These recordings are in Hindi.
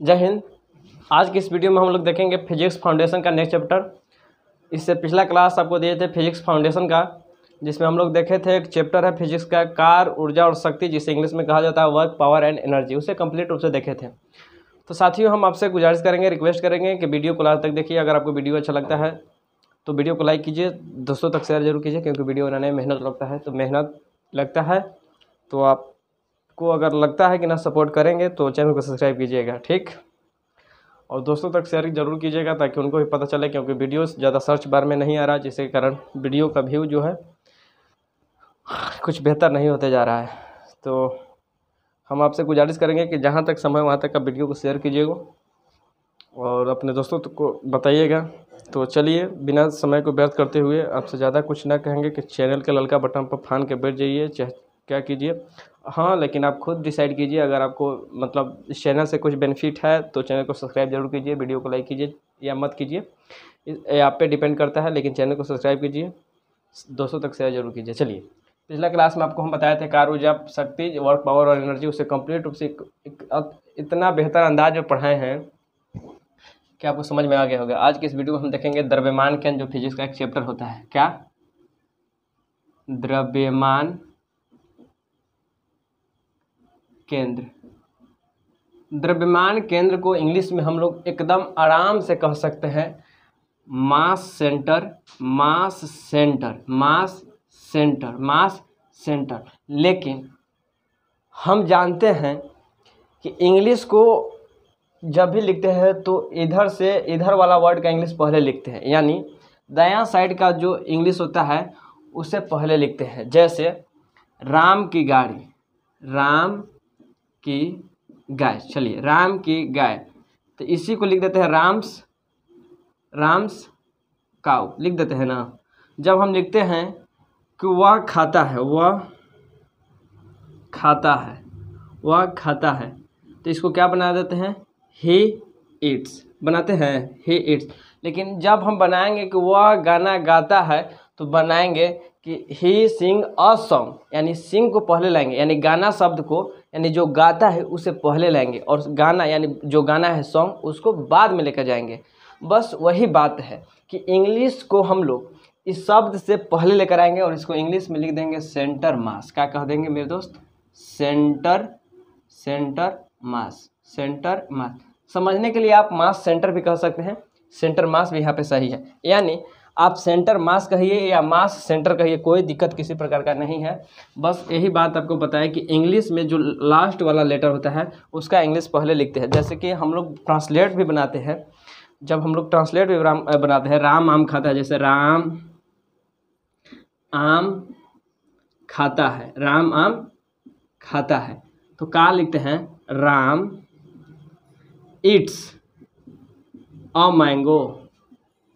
जय हिंद। आज की इस वीडियो में हम लोग देखेंगे फिजिक्स फाउंडेशन का नेक्स्ट चैप्टर। इससे पिछला क्लास आपको दिए थे फिजिक्स फाउंडेशन का, जिसमें हम लोग देखे थे एक चैप्टर है फिजिक्स का कार, ऊर्जा और शक्ति, जिसे इंग्लिश में कहा जाता है वर्क, पावर एंड एनर्जी। उसे कंप्लीट रूप से देखे थे। तो साथियों, हम आपसे गुजारिश करेंगे, रिक्वेस्ट करेंगे कि वीडियो को लास्ट तक देखिए। अगर आपको वीडियो अच्छा लगता है तो वीडियो को लाइक कीजिए, दोस्तों तक शेयर जरूर कीजिए, क्योंकि वीडियो बनाने में मेहनत लगता है। तो मेहनत लगता है तो आपको अगर लगता है कि ना सपोर्ट करेंगे तो चैनल को सब्सक्राइब कीजिएगा, ठीक। और दोस्तों तक शेयर जरूर कीजिएगा ताकि उनको भी पता चले, क्योंकि वीडियो ज़्यादा सर्च बार में नहीं आ रहा, जिसके कारण वीडियो का व्यू जो है कुछ बेहतर नहीं होते जा रहा है। तो हम आपसे गुजारिश करेंगे कि जहाँ तक समय वहाँ तक का वीडियो को शेयर कीजिएगा और अपने दोस्तों को बताइएगा। तो चलिए, बिना समय को व्यर्थ करते हुए आपसे ज़्यादा कुछ ना कहेंगे कि चैनल के ललका बटन पर फान के बैठ जाइए, चाहे क्या कीजिए। हाँ, लेकिन आप खुद डिसाइड कीजिए। अगर आपको मतलब इस चैनल से कुछ बेनिफिट है तो चैनल को सब्सक्राइब जरूर कीजिए, वीडियो को लाइक कीजिए या मत कीजिए, ये आप पे डिपेंड करता है। लेकिन चैनल को सब्सक्राइब कीजिए, दोस्तों तक शेयर जरूर कीजिए। चलिए, पिछला क्लास में आपको हम बताए थे कार, ऊर्जा, शक्ति, वर्क, पावर और एनर्जी। उसे कंप्लीट रूप से इतना बेहतर अंदाज में पढ़ाए हैं कि आपको समझ में आ गया होगा। आज की इस वीडियो में हम देखेंगे द्रव्यमान केंद्र, जो फिजिक्स का एक चैप्टर होता है। क्या? द्रव्यमान केंद्र। द्रव्यमान केंद्र को इंग्लिश में हम लोग एकदम आराम से कह सकते हैं mass centre, mass centre, mass centre, mass centre. लेकिन हम जानते हैं कि इंग्लिश को जब भी लिखते हैं तो इधर से इधर वाला वर्ड का इंग्लिश पहले लिखते हैं, यानी दायां साइड का जो इंग्लिश होता है उसे पहले लिखते हैं। जैसे राम की गाड़ी, राम की गाय। चलिए, राम की गाय, तो इसी को लिख देते हैं राम्स, राम्स काऊ लिख देते हैं ना। जब हम लिखते हैं कि वह खाता है, वह खाता है, वह खाता है, तो इसको क्या बना देते हैं? ही ईट्स बनाते हैं, ही ईट्स। लेकिन जब हम बनाएंगे कि वह गाना गाता है तो बनाएंगे कि ही सिंग अ सॉन्ग, यानी सिंग को पहले लाएंगे, यानी गाना शब्द को, यानी जो गाता है उसे पहले लाएंगे, और गाना यानी जो गाना है सॉन्ग उसको बाद में लेकर जाएंगे। बस वही बात है कि इंग्लिश को हम लोग इस शब्द से पहले लेकर आएंगे और इसको इंग्लिश में लिख देंगे सेंटर मास। क्या कह देंगे मेरे दोस्त? Centre, centre mass, centre mass. समझने के लिए आप मास सेंटर भी कह सकते हैं, सेंटर मास भी यहाँ पे सही है। यानी आप सेंटर मास कहिए या मास सेंटर कहिए, कोई दिक्कत किसी प्रकार का नहीं है। बस यही बात आपको बताया कि इंग्लिश में जो लास्ट वाला लेटर होता है उसका इंग्लिश पहले लिखते हैं। जैसे कि हम लोग ट्रांसलेट भी बनाते हैं, जब हम लोग ट्रांसलेट भी बनाते हैं, राम आम खाता है, जैसे राम आम खाता है, राम आम खाता है, तो क्या लिखते हैं? Ram Yeats a mango,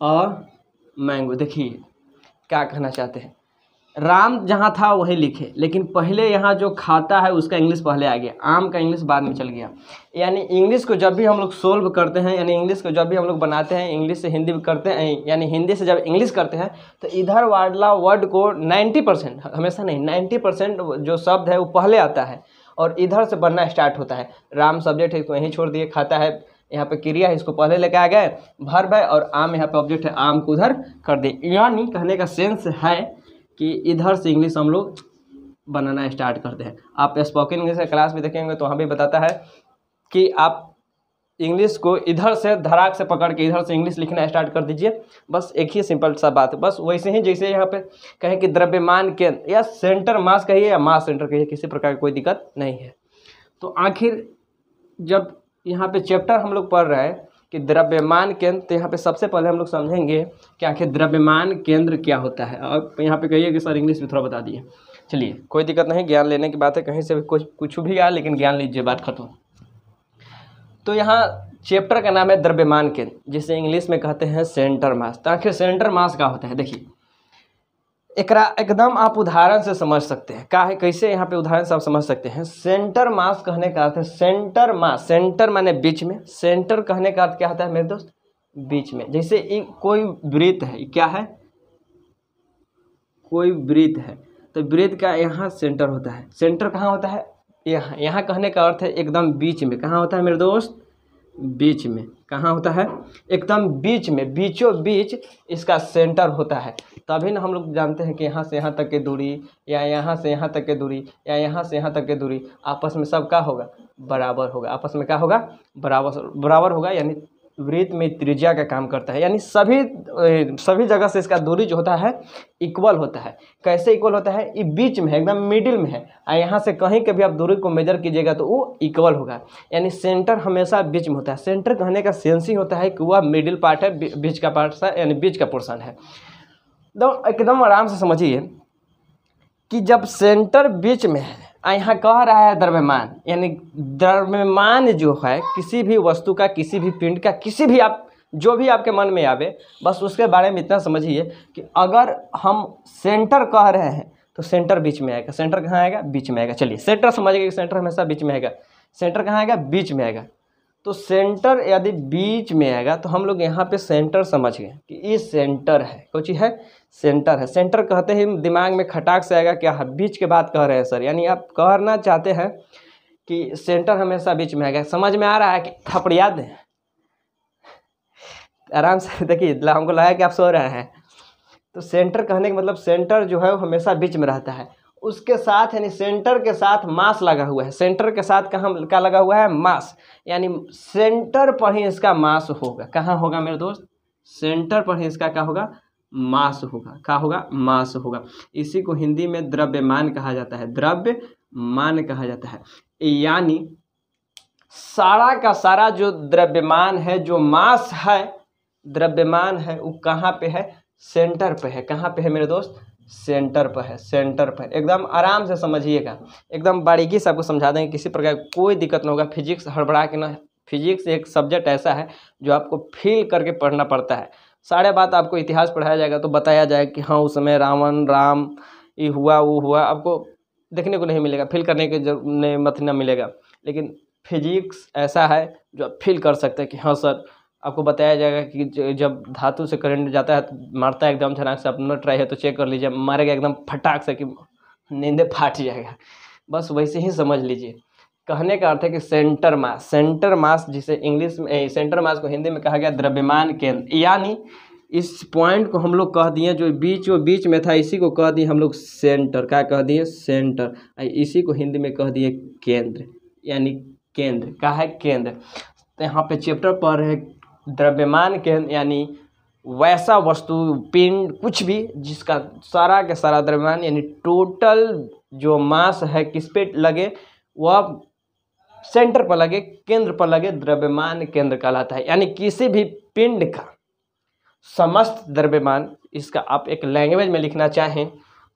a mango. देखिए क्या कहना चाहते हैं, राम जहाँ था वही लिखे, लेकिन पहले यहाँ जो खाता है उसका इंग्लिश पहले आ गया, आम का इंग्लिश बाद में चल गया। यानी इंग्लिश को जब भी हम लोग सोल्व करते हैं, यानी इंग्लिश को जब भी हम लोग बनाते हैं, इंग्लिश से हिंदी करते हैं, यानी हिंदी से जब इंग्लिश करते हैं, तो इधर वाला वर्ड को 90%, हमेशा नहीं 90% जो शब्द है वो पहले आता है और इधर से बनना स्टार्ट होता है। राम सब्जेक्ट है, इसको यहीं छोड़ दिए, खाता है यहाँ पे क्रिया है, इसको पहले लेके आ गए, वर्ब है, और आम यहाँ पे ऑब्जेक्ट है, आम को उधर कर दिए। यानी कहने का सेंस है कि इधर से इंग्लिश हम लोग बनाना स्टार्ट करते हैं। आप स्पोकन इंग्लिश का क्लास भी देखेंगे तो वहाँ भी बताता है कि आप इंग्लिश को इधर से धड़ाक से पकड़ के इधर से इंग्लिश लिखना स्टार्ट कर दीजिए। बस एक ही सिंपल सा बात है। बस वैसे ही जैसे यहाँ पे कहें कि द्रव्यमान केंद्र या सेंटर मास कहिए या मास सेंटर कहिए, किसी प्रकार की कोई दिक्कत नहीं है। तो आखिर जब यहाँ पे चैप्टर हम लोग पढ़ रहे हैं कि द्रव्यमान केंद्र, तो यहाँ पे सबसे पहले हम लोग समझेंगे कि आखिर द्रव्यमान केंद्र क्या होता है। और यहाँ पे कहिए कि सर इंग्लिश भी थोड़ा बता दिए। चलिए, कोई दिक्कत नहीं, ज्ञान लेने की बात है, कहीं से भी कुछ भी आया, लेकिन ज्ञान लीजिए, बात खत्म। तो यहाँ चैप्टर का नाम है द्रव्यमान केंद्र, जिसे इंग्लिश में कहते हैं सेंटर मास। तो आखिर सेंटर मास क्या होता है? देखिए, एकरा एकदम आप उदाहरण से समझ सकते हैं। क्या है, कैसे यहाँ पे उदाहरण से आप समझ सकते हैं। सेंटर मास कहने का अर्थ है, सेंटर मास, सेंटर माने बीच में, सेंटर कहने का अर्थ क्या होता है मेरे दोस्त? बीच में। जैसे कोई वृत्त है, क्या है? कोई वृत्त है, तो वृत्त का यहाँ सेंटर होता है। सेंटर कहाँ होता है? यहाँ। यहाँ कहने का अर्थ है एकदम बीच में। कहाँ होता है मेरे दोस्त? बीच में। कहाँ होता है? एकदम बीच में, बीचों बीच इसका सेंटर होता है। तभी ना हम लोग जानते हैं कि यहाँ से यहाँ तक की दूरी, या यहाँ से यहाँ तक की दूरी, या यहाँ से यहाँ तक की दूरी आपस में सब क्या होगा? बराबर होगा। आपस में क्या होगा? बराबर बराबर होगा। यानी वृत्त में त्रिज्या का काम करता है। यानी सभी जगह से इसका दूरी जो होता है इक्वल होता है। कैसे इक्वल होता है? ये बीच में है, एकदम मिडिल में है। यहाँ से कहीं के भी आप दूरी को मेजर कीजिएगा तो वो इक्वल होगा। यानी सेंटर हमेशा बीच में होता है। सेंटर कहने का सेंस ही होता है कि वह मिडिल पार्ट है, बीच का पार्ट है, यानी बीच का पोर्शन है। तो एकदम आराम से समझिए कि जब सेंटर बीच में है, यहाँ कह रहा है द्रव्यमान, यानी द्रव्यमान जो है किसी भी वस्तु का, किसी भी पिंड का, किसी भी आप जो भी आपके मन में आवे, बस उसके बारे में इतना समझिए कि अगर हम सेंटर कह रहे हैं तो सेंटर बीच में आएगा। सेंटर कहाँ आएगा? बीच में आएगा। चलिए सेंटर समझिए कि सेंटर हमेशा बीच में आएगा। सेंटर कहाँ आएगा? बीच में आएगा। तो सेंटर यदि बीच में आएगा तो हम लोग यहाँ पे सेंटर समझ गए कि ये सेंटर है। कौन चीज़ है? सेंटर है। सेंटर कहते ही दिमाग में खटाक से आएगा क्या? बीच के बात कह रहे हैं सर, यानी आप कहना चाहते हैं कि सेंटर हमेशा बीच में आएगा। समझ में आ रहा है कि थपड़िया दें? आराम से देखिए, हमको लगा कि आप सो रहे हैं। तो सेंटर कहने का मतलब सेंटर जो है वो हमेशा बीच में रहता है। उसके साथ यानी सेंटर के साथ मास लगा हुआ है। सेंटर के साथ कहाँ क्या लगा हुआ है? मास। यानी सेंटर पर ही इसका मास होगा। कहाँ होगा मेरे दोस्त? सेंटर पर ही इसका क्या होगा? मास होगा। क्या होगा? मास होगा। इसी को हिंदी में द्रव्यमान कहा जाता है। द्रव्यमान कहा जाता है। यानी सारा का सारा जो द्रव्यमान है, जो मास है, द्रव्यमान है, वो कहाँ पे है? सेंटर पे है। कहाँ पे है मेरे दोस्त? सेंटर पर है। सेंटर पर। एकदम आराम से समझिएगा, एकदम बारीकी से आपको समझा देंगे, किसी प्रकार कोई दिक्कत नहीं होगा। फिजिक्स हड़बड़ा के ना, फिजिक्स एक सब्जेक्ट ऐसा है जो आपको फील करके पढ़ना पड़ता है। सारे बात आपको इतिहास पढ़ाया जाएगा तो बताया जाएगा कि हाँ उस समय रावण राम ये हुआ वो हुआ, आपको देखने को नहीं मिलेगा, फील करने के मत ना मिलेगा। लेकिन फिजिक्स ऐसा है जो आप फील कर सकते हैं कि हाँ सर, आपको बताया जाएगा कि जब धातु से करंट जाता है तो मारता है एकदम झटाक से। अपना ट्राई है तो चेक कर लीजिए, मारेगा एकदम फटाक से कि नींदे फाट जाएगा। बस वैसे ही समझ लीजिए। कहने का अर्थ है कि सेंटर मास, सेंटर मास जिसे इंग्लिश में, सेंटर मास को हिंदी में कहा गया द्रव्यमान केंद्र। यानी इस पॉइंट को हम लोग कह दिए, जो बीच में था, इसी को कह दिए हम लोग सेंटर। क्या कह दिए? सेंटर। इसी को हिंदी में कह दिए केंद्र। यानी केंद्र का है केंद्र। तो यहाँ पे चैप्टर पढ़ रहे द्रव्यमान केंद्र, यानी वैसा वस्तु, पिंड, कुछ भी जिसका सारा के सारा द्रव्यमान यानी टोटल जो मास है किस पे लगे? वह सेंटर पर लगे, केंद्र पर लगे, द्रव्यमान केंद्र कहलाता है। यानी किसी भी पिंड का समस्त द्रव्यमान, इसका आप एक लैंग्वेज में लिखना चाहें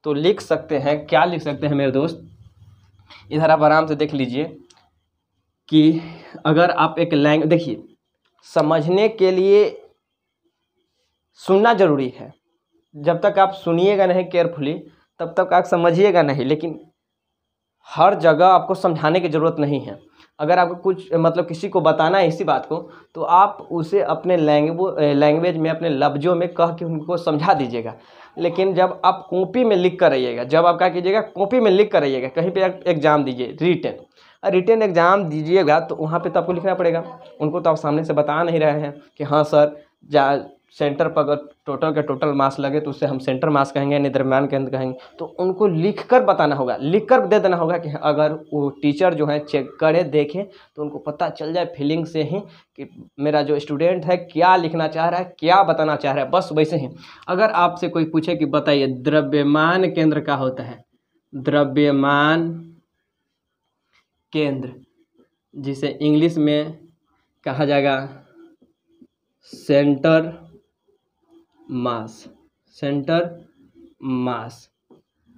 तो लिख सकते हैं। क्या लिख सकते हैं मेरे दोस्त? इधर आप आराम से देख लीजिए कि अगर आप एक लैंग्वेज, देखिए समझने के लिए सुनना जरूरी है। जब तक आप सुनिएगा नहीं केयरफुली तब तक आप समझिएगा नहीं। लेकिन हर जगह आपको समझाने की ज़रूरत नहीं है। अगर आपको कुछ मतलब किसी को बताना है इसी बात को, तो आप उसे अपने लैंग्वेज में, अपने लफ्ज़ों में कह के उनको समझा दीजिएगा। लेकिन जब आप कॉपी में लिख कर रहिएगा, जब आप क्या कीजिएगा? कॉपी में लिख कर रहिएगा। कहीं पे एग्ज़ाम दीजिए, रिटन एग्ज़ाम दीजिएगा तो वहाँ पे तो आपको लिखना पड़ेगा। उनको तो आप सामने से बता नहीं रहे हैं कि हाँ सर, सेंटर पर अगर टोटल का टोटल मास लगे तो उसे हम सेंटर मास कहेंगे, यानी द्रव्यमान केंद्र कहेंगे। तो उनको लिख कर बताना होगा, लिख कर दे देना होगा कि अगर वो टीचर जो है चेक करे, देखे, तो उनको पता चल जाए फीलिंग से ही कि मेरा जो स्टूडेंट है क्या लिखना चाह रहा है, क्या बताना चाह रहा है। बस वैसे ही अगर आपसे कोई पूछे कि बताइए द्रव्यमान केंद्र क्या होता है? द्रव्यमान केंद्र, जिसे इंग्लिश में कहा जाएगा सेंटर मास। सेंटर मास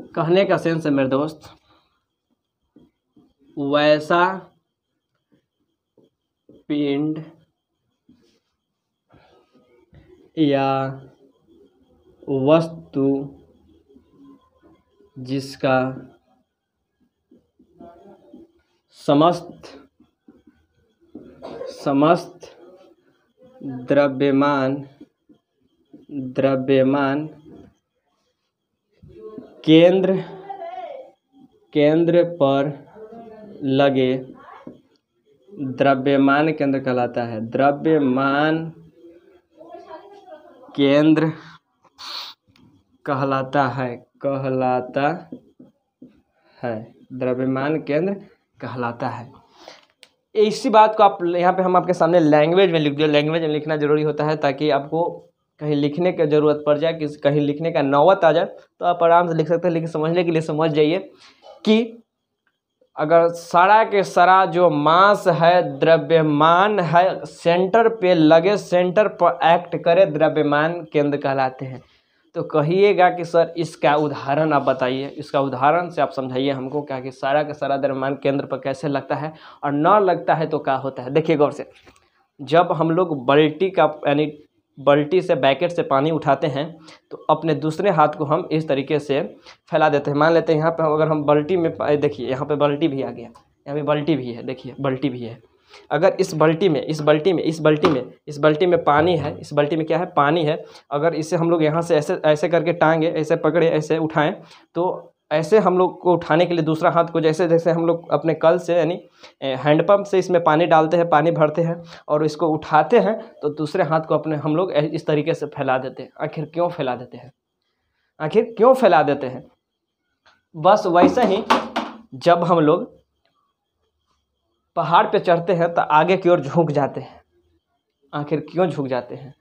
कहने का सेंस है मेरे दोस्त, वैसा पिंड या वस्तु जिसका समस्त द्रव्यमान केंद्र पर लगे द्रव्यमान केंद्र कहलाता है। द्रव्यमान केंद्र कहलाता है, द्रव्यमान केंद्र कहलाता है। इसी बात को आप यहाँ पे हम आपके सामने लैंग्वेज में लिख दिए। लैंग्वेज में लिखना जरूरी होता है ताकि आपको कहीं लिखने की ज़रूरत पड़ जाए, कि कहीं लिखने का नौबत आ जाए तो आप आराम से लिख सकते हैं। लेकिन समझने के लिए समझ जाइए कि अगर सारा के सारा जो मास है द्रव्यमान है, सेंटर पे लगे, सेंटर पर एक्ट करे, द्रव्यमान केंद्र कहलाते हैं। तो कहिएगा कि सर इसका उदाहरण आप बताइए, इसका उदाहरण से आप समझाइए हमको क्या कि सारा का सारा द्रव्यमान केंद्र पर कैसे लगता है और न लगता है तो क्या होता है। देखिए गौर से, जब हम लोग बाल्टी का यानी बाल्टी से बैकेट से पानी उठाते हैं तो अपने दूसरे हाथ को हम इस तरीके से फैला देते हैं। मान लेते हैं यहाँ पे अगर हम बाल्टी में, देखिए यहाँ पे बाल्टी भी आ गया, यहाँ पे बाल्टी भी है, देखिए बाल्टी भी है। अगर इस बाल्टी में पानी है, इस बाल्टी में क्या है, पानी है। अगर इसे हम लोग यहाँ से ऐसे ऐसे करके टांगे, ऐसे पकड़े, ऐसे उठाएं, तो ऐसे हम लोग को उठाने के लिए दूसरा हाथ को जैसे जैसे हम लोग अपने कल से यानी हैंडपम्प से इसमें पानी डालते हैं, पानी भरते हैं और इसको उठाते हैं, तो दूसरे हाथ को अपने हम लोग इस तरीके से फैला देते हैं। आखिर क्यों फैला देते हैं? बस वैसे ही जब हम लोग पहाड़ पे चढ़ते हैं तो आगे की ओर झुक जाते हैं। आखिर क्यों झुक जाते हैं?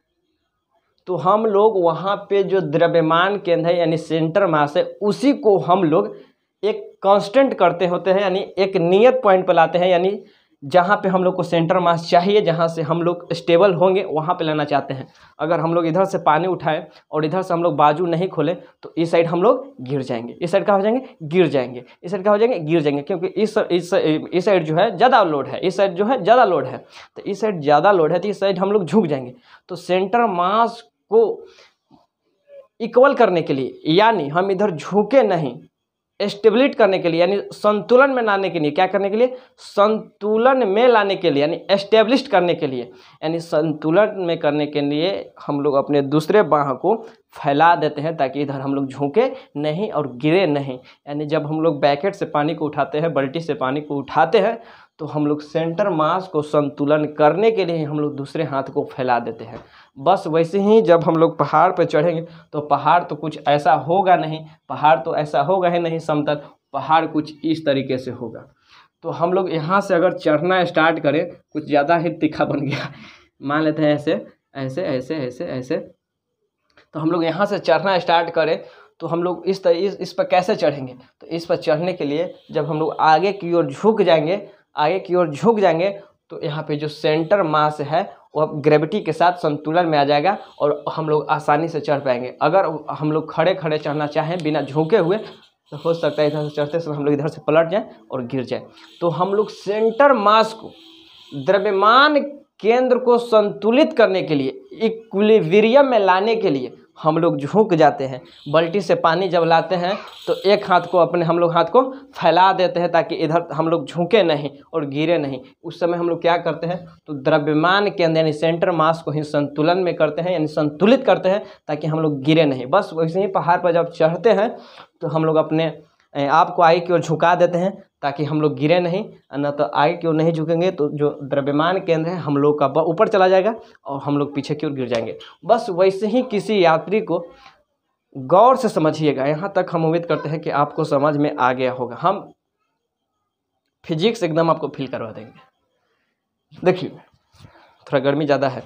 तो हम लोग वहाँ पे जो द्रव्यमान केंद्र है यानी सेंटर मास है, उसी को हम लोग एक कांस्टेंट करते होते हैं, यानी एक नियत पॉइंट पर लाते हैं। यानी जहाँ पे हम लोग को सेंटर मास चाहिए, जहाँ से हम लोग स्टेबल होंगे, वहाँ पे लाना चाहते हैं। अगर हम लोग इधर से पानी उठाएं और इधर से हम लोग बाजू नहीं खोले तो इस साइड हम लोग गिर जाएंगे, इस साइड क्या हो जाएंगे, गिर जाएंगे, इस साइड क्या हो जाएंगे, गिर जाएंगे। क्योंकि इस साइड जो है ज़्यादा लोड है, इस साइड जो है ज़्यादा लोड है, तो इस साइड ज़्यादा लोड है तो इस साइड हम लोग झुक जाएंगे। तो सेंटर मास को इक्वल करने के लिए, यानी हम इधर झुके नहीं, स्टेबिलिटी करने के लिए, यानी संतुलन में लाने के लिए, क्या करने के लिए, संतुलन में लाने के लिए, यानी एस्टेब्लिश करने के लिए, यानी संतुलन में करने के लिए हम लोग अपने दूसरे बाह को फैला देते हैं ताकि इधर हम लोग झुके नहीं और गिरे नहीं। यानी जब हम लोग बैकेट से पानी को उठाते हैं, बाल्टी से पानी को उठाते हैं, तो हम लोग सेंटर मास को संतुलन करने के लिए हम लोग दूसरे हाथ को फैला देते हैं। बस वैसे ही जब हम लोग पहाड़ पर चढ़ेंगे तो पहाड़ तो कुछ ऐसा होगा नहीं, पहाड़ तो ऐसा होगा ही नहीं समतल, पहाड़ कुछ इस तरीके से होगा। तो हम लोग यहाँ से अगर चढ़ना स्टार्ट करें, कुछ ज़्यादा ही तीखा बन गया, मान लेते हैं ऐसे ऐसे ऐसे ऐसे ऐसे, तो हम लोग यहाँ से चढ़ना स्टार्ट करें तो हम लोग इस पर कैसे चढ़ेंगे? तो इस पर चढ़ने के लिए जब हम लोग आगे की ओर झुक जाएंगे, तो यहाँ पे जो सेंटर मास है वो ग्रेविटी के साथ संतुलन में आ जाएगा और हम लोग आसानी से चढ़ पाएंगे। अगर हम लोग खड़े खड़े चढ़ना चाहें बिना झुके हुए तो हो सकता है इधर से चढ़ते समय हम लोग इधर से पलट जाएं और गिर जाएं। तो हम लोग सेंटर मास को, द्रव्यमान केंद्र को संतुलित करने के लिए, इक्विलिब्रियम में लाने के लिए हम लोग झुक जाते हैं। बाल्टी से पानी जब लाते हैं तो एक हाथ को अपने हम लोग हाथ को फैला देते हैं ताकि इधर हम लोग झुके नहीं और गिरे नहीं। उस समय हम लोग क्या करते हैं, तो द्रव्यमान केंद्र यानी सेंटर मास को ही संतुलन में करते हैं, यानी संतुलित करते हैं ताकि हम लोग गिरे नहीं। बस वैसे ही पहाड़ पर जब चढ़ते हैं तो हम लोग अपने आप को आगे की ओर झुका देते हैं ताकि हम लोग गिरे नहीं, न तो आगे की ओर नहीं झुकेंगे तो जो द्रव्यमान केंद्र है हम लोग का ऊपर चला जाएगा और हम लोग पीछे की ओर गिर जाएंगे। बस वैसे ही किसी यात्री को गौर से समझिएगा। यहाँ तक हम उम्मीद करते हैं कि आपको समझ में आ गया होगा। हम फिजिक्स एकदम आपको फील करवा देंगे। देखिए थोड़ा गर्मी ज़्यादा है।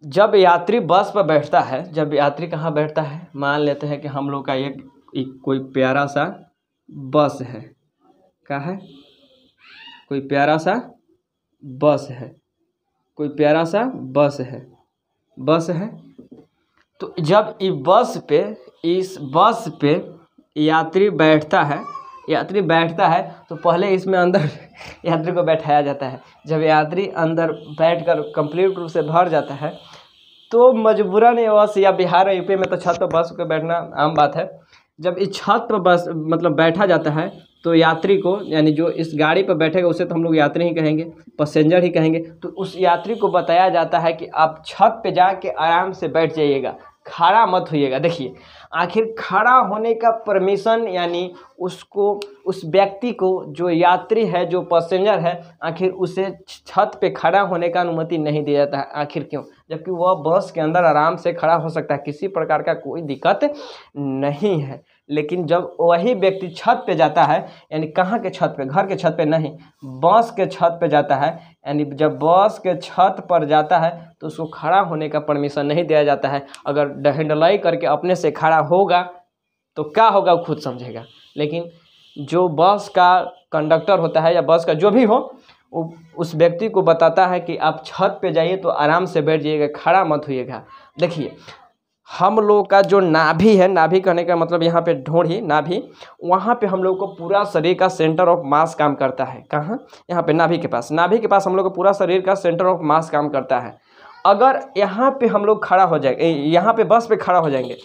जब यात्री बस पर बैठता है, जब यात्री कहाँ बैठता है, मान लेते हैं कि हम लोग का एक कोई प्यारा सा बस है, क्या है, कोई प्यारा सा बस है, कोई प्यारा सा बस है। तो जब इस बस पे यात्री बैठता है तो पहले इसमें अंदर यात्री को बैठाया जाता है। जब यात्री अंदर बैठकर कंप्लीट रूप से भर जाता है तो मजबूरन बस, या बिहार और यूपी में तो छत पर बस पे बैठना आम बात है। जब इस छत पर बस मतलब बैठा जाता है तो यात्री को, यानी जो इस गाड़ी पर बैठेगा उसे तो हम लोग यात्री ही कहेंगे, पैसेंजर ही कहेंगे। तो उस यात्री को बताया जाता है कि आप छत पे जाके आराम से बैठ जाइएगा, खड़ा मत होइएगा। देखिए आखिर खड़ा होने का परमिशन यानी उसको, उस व्यक्ति को, जो यात्री है, जो पैसेंजर है, आखिर उसे छत पे खड़ा होने का अनुमति नहीं दिया जाता है। आखिर क्यों? जबकि वह बस के अंदर आराम से खड़ा हो सकता है, किसी प्रकार का कोई दिक्कत नहीं है। लेकिन जब वही व्यक्ति छत पे जाता है, यानी कहाँ के छत पे? घर के छत पे नहीं, बस के छत पे जाता है, यानी जब बस के छत पर जाता है तो उसको खड़ा होने का परमिशन नहीं दिया जाता है। अगर डहेंडलाई करके अपने से खड़ा होगा तो क्या होगा वो खुद समझेगा। लेकिन जो बस का कंडक्टर होता है या बस का जो भी हो, वो उस व्यक्ति को बताता है कि आप छत पे जाइए तो आराम से बैठ जाइएगा, खड़ा मत होइएगा। देखिए हम लोग का जो नाभि है, नाभि कहने का मतलब यहाँ पे ढूंढी नाभि, वहाँ पे हम लोग को पूरा शरीर का सेंटर ऑफ मास काम करता है। कहाँ? यहाँ पे नाभि के पास, नाभि के पास हम लोग को पूरा शरीर का सेंटर ऑफ मास काम करता है। अगर यहाँ पे हम लोग खड़ा हो जाएंगे, यहाँ पे बस पे खड़ा हो जाएंगे,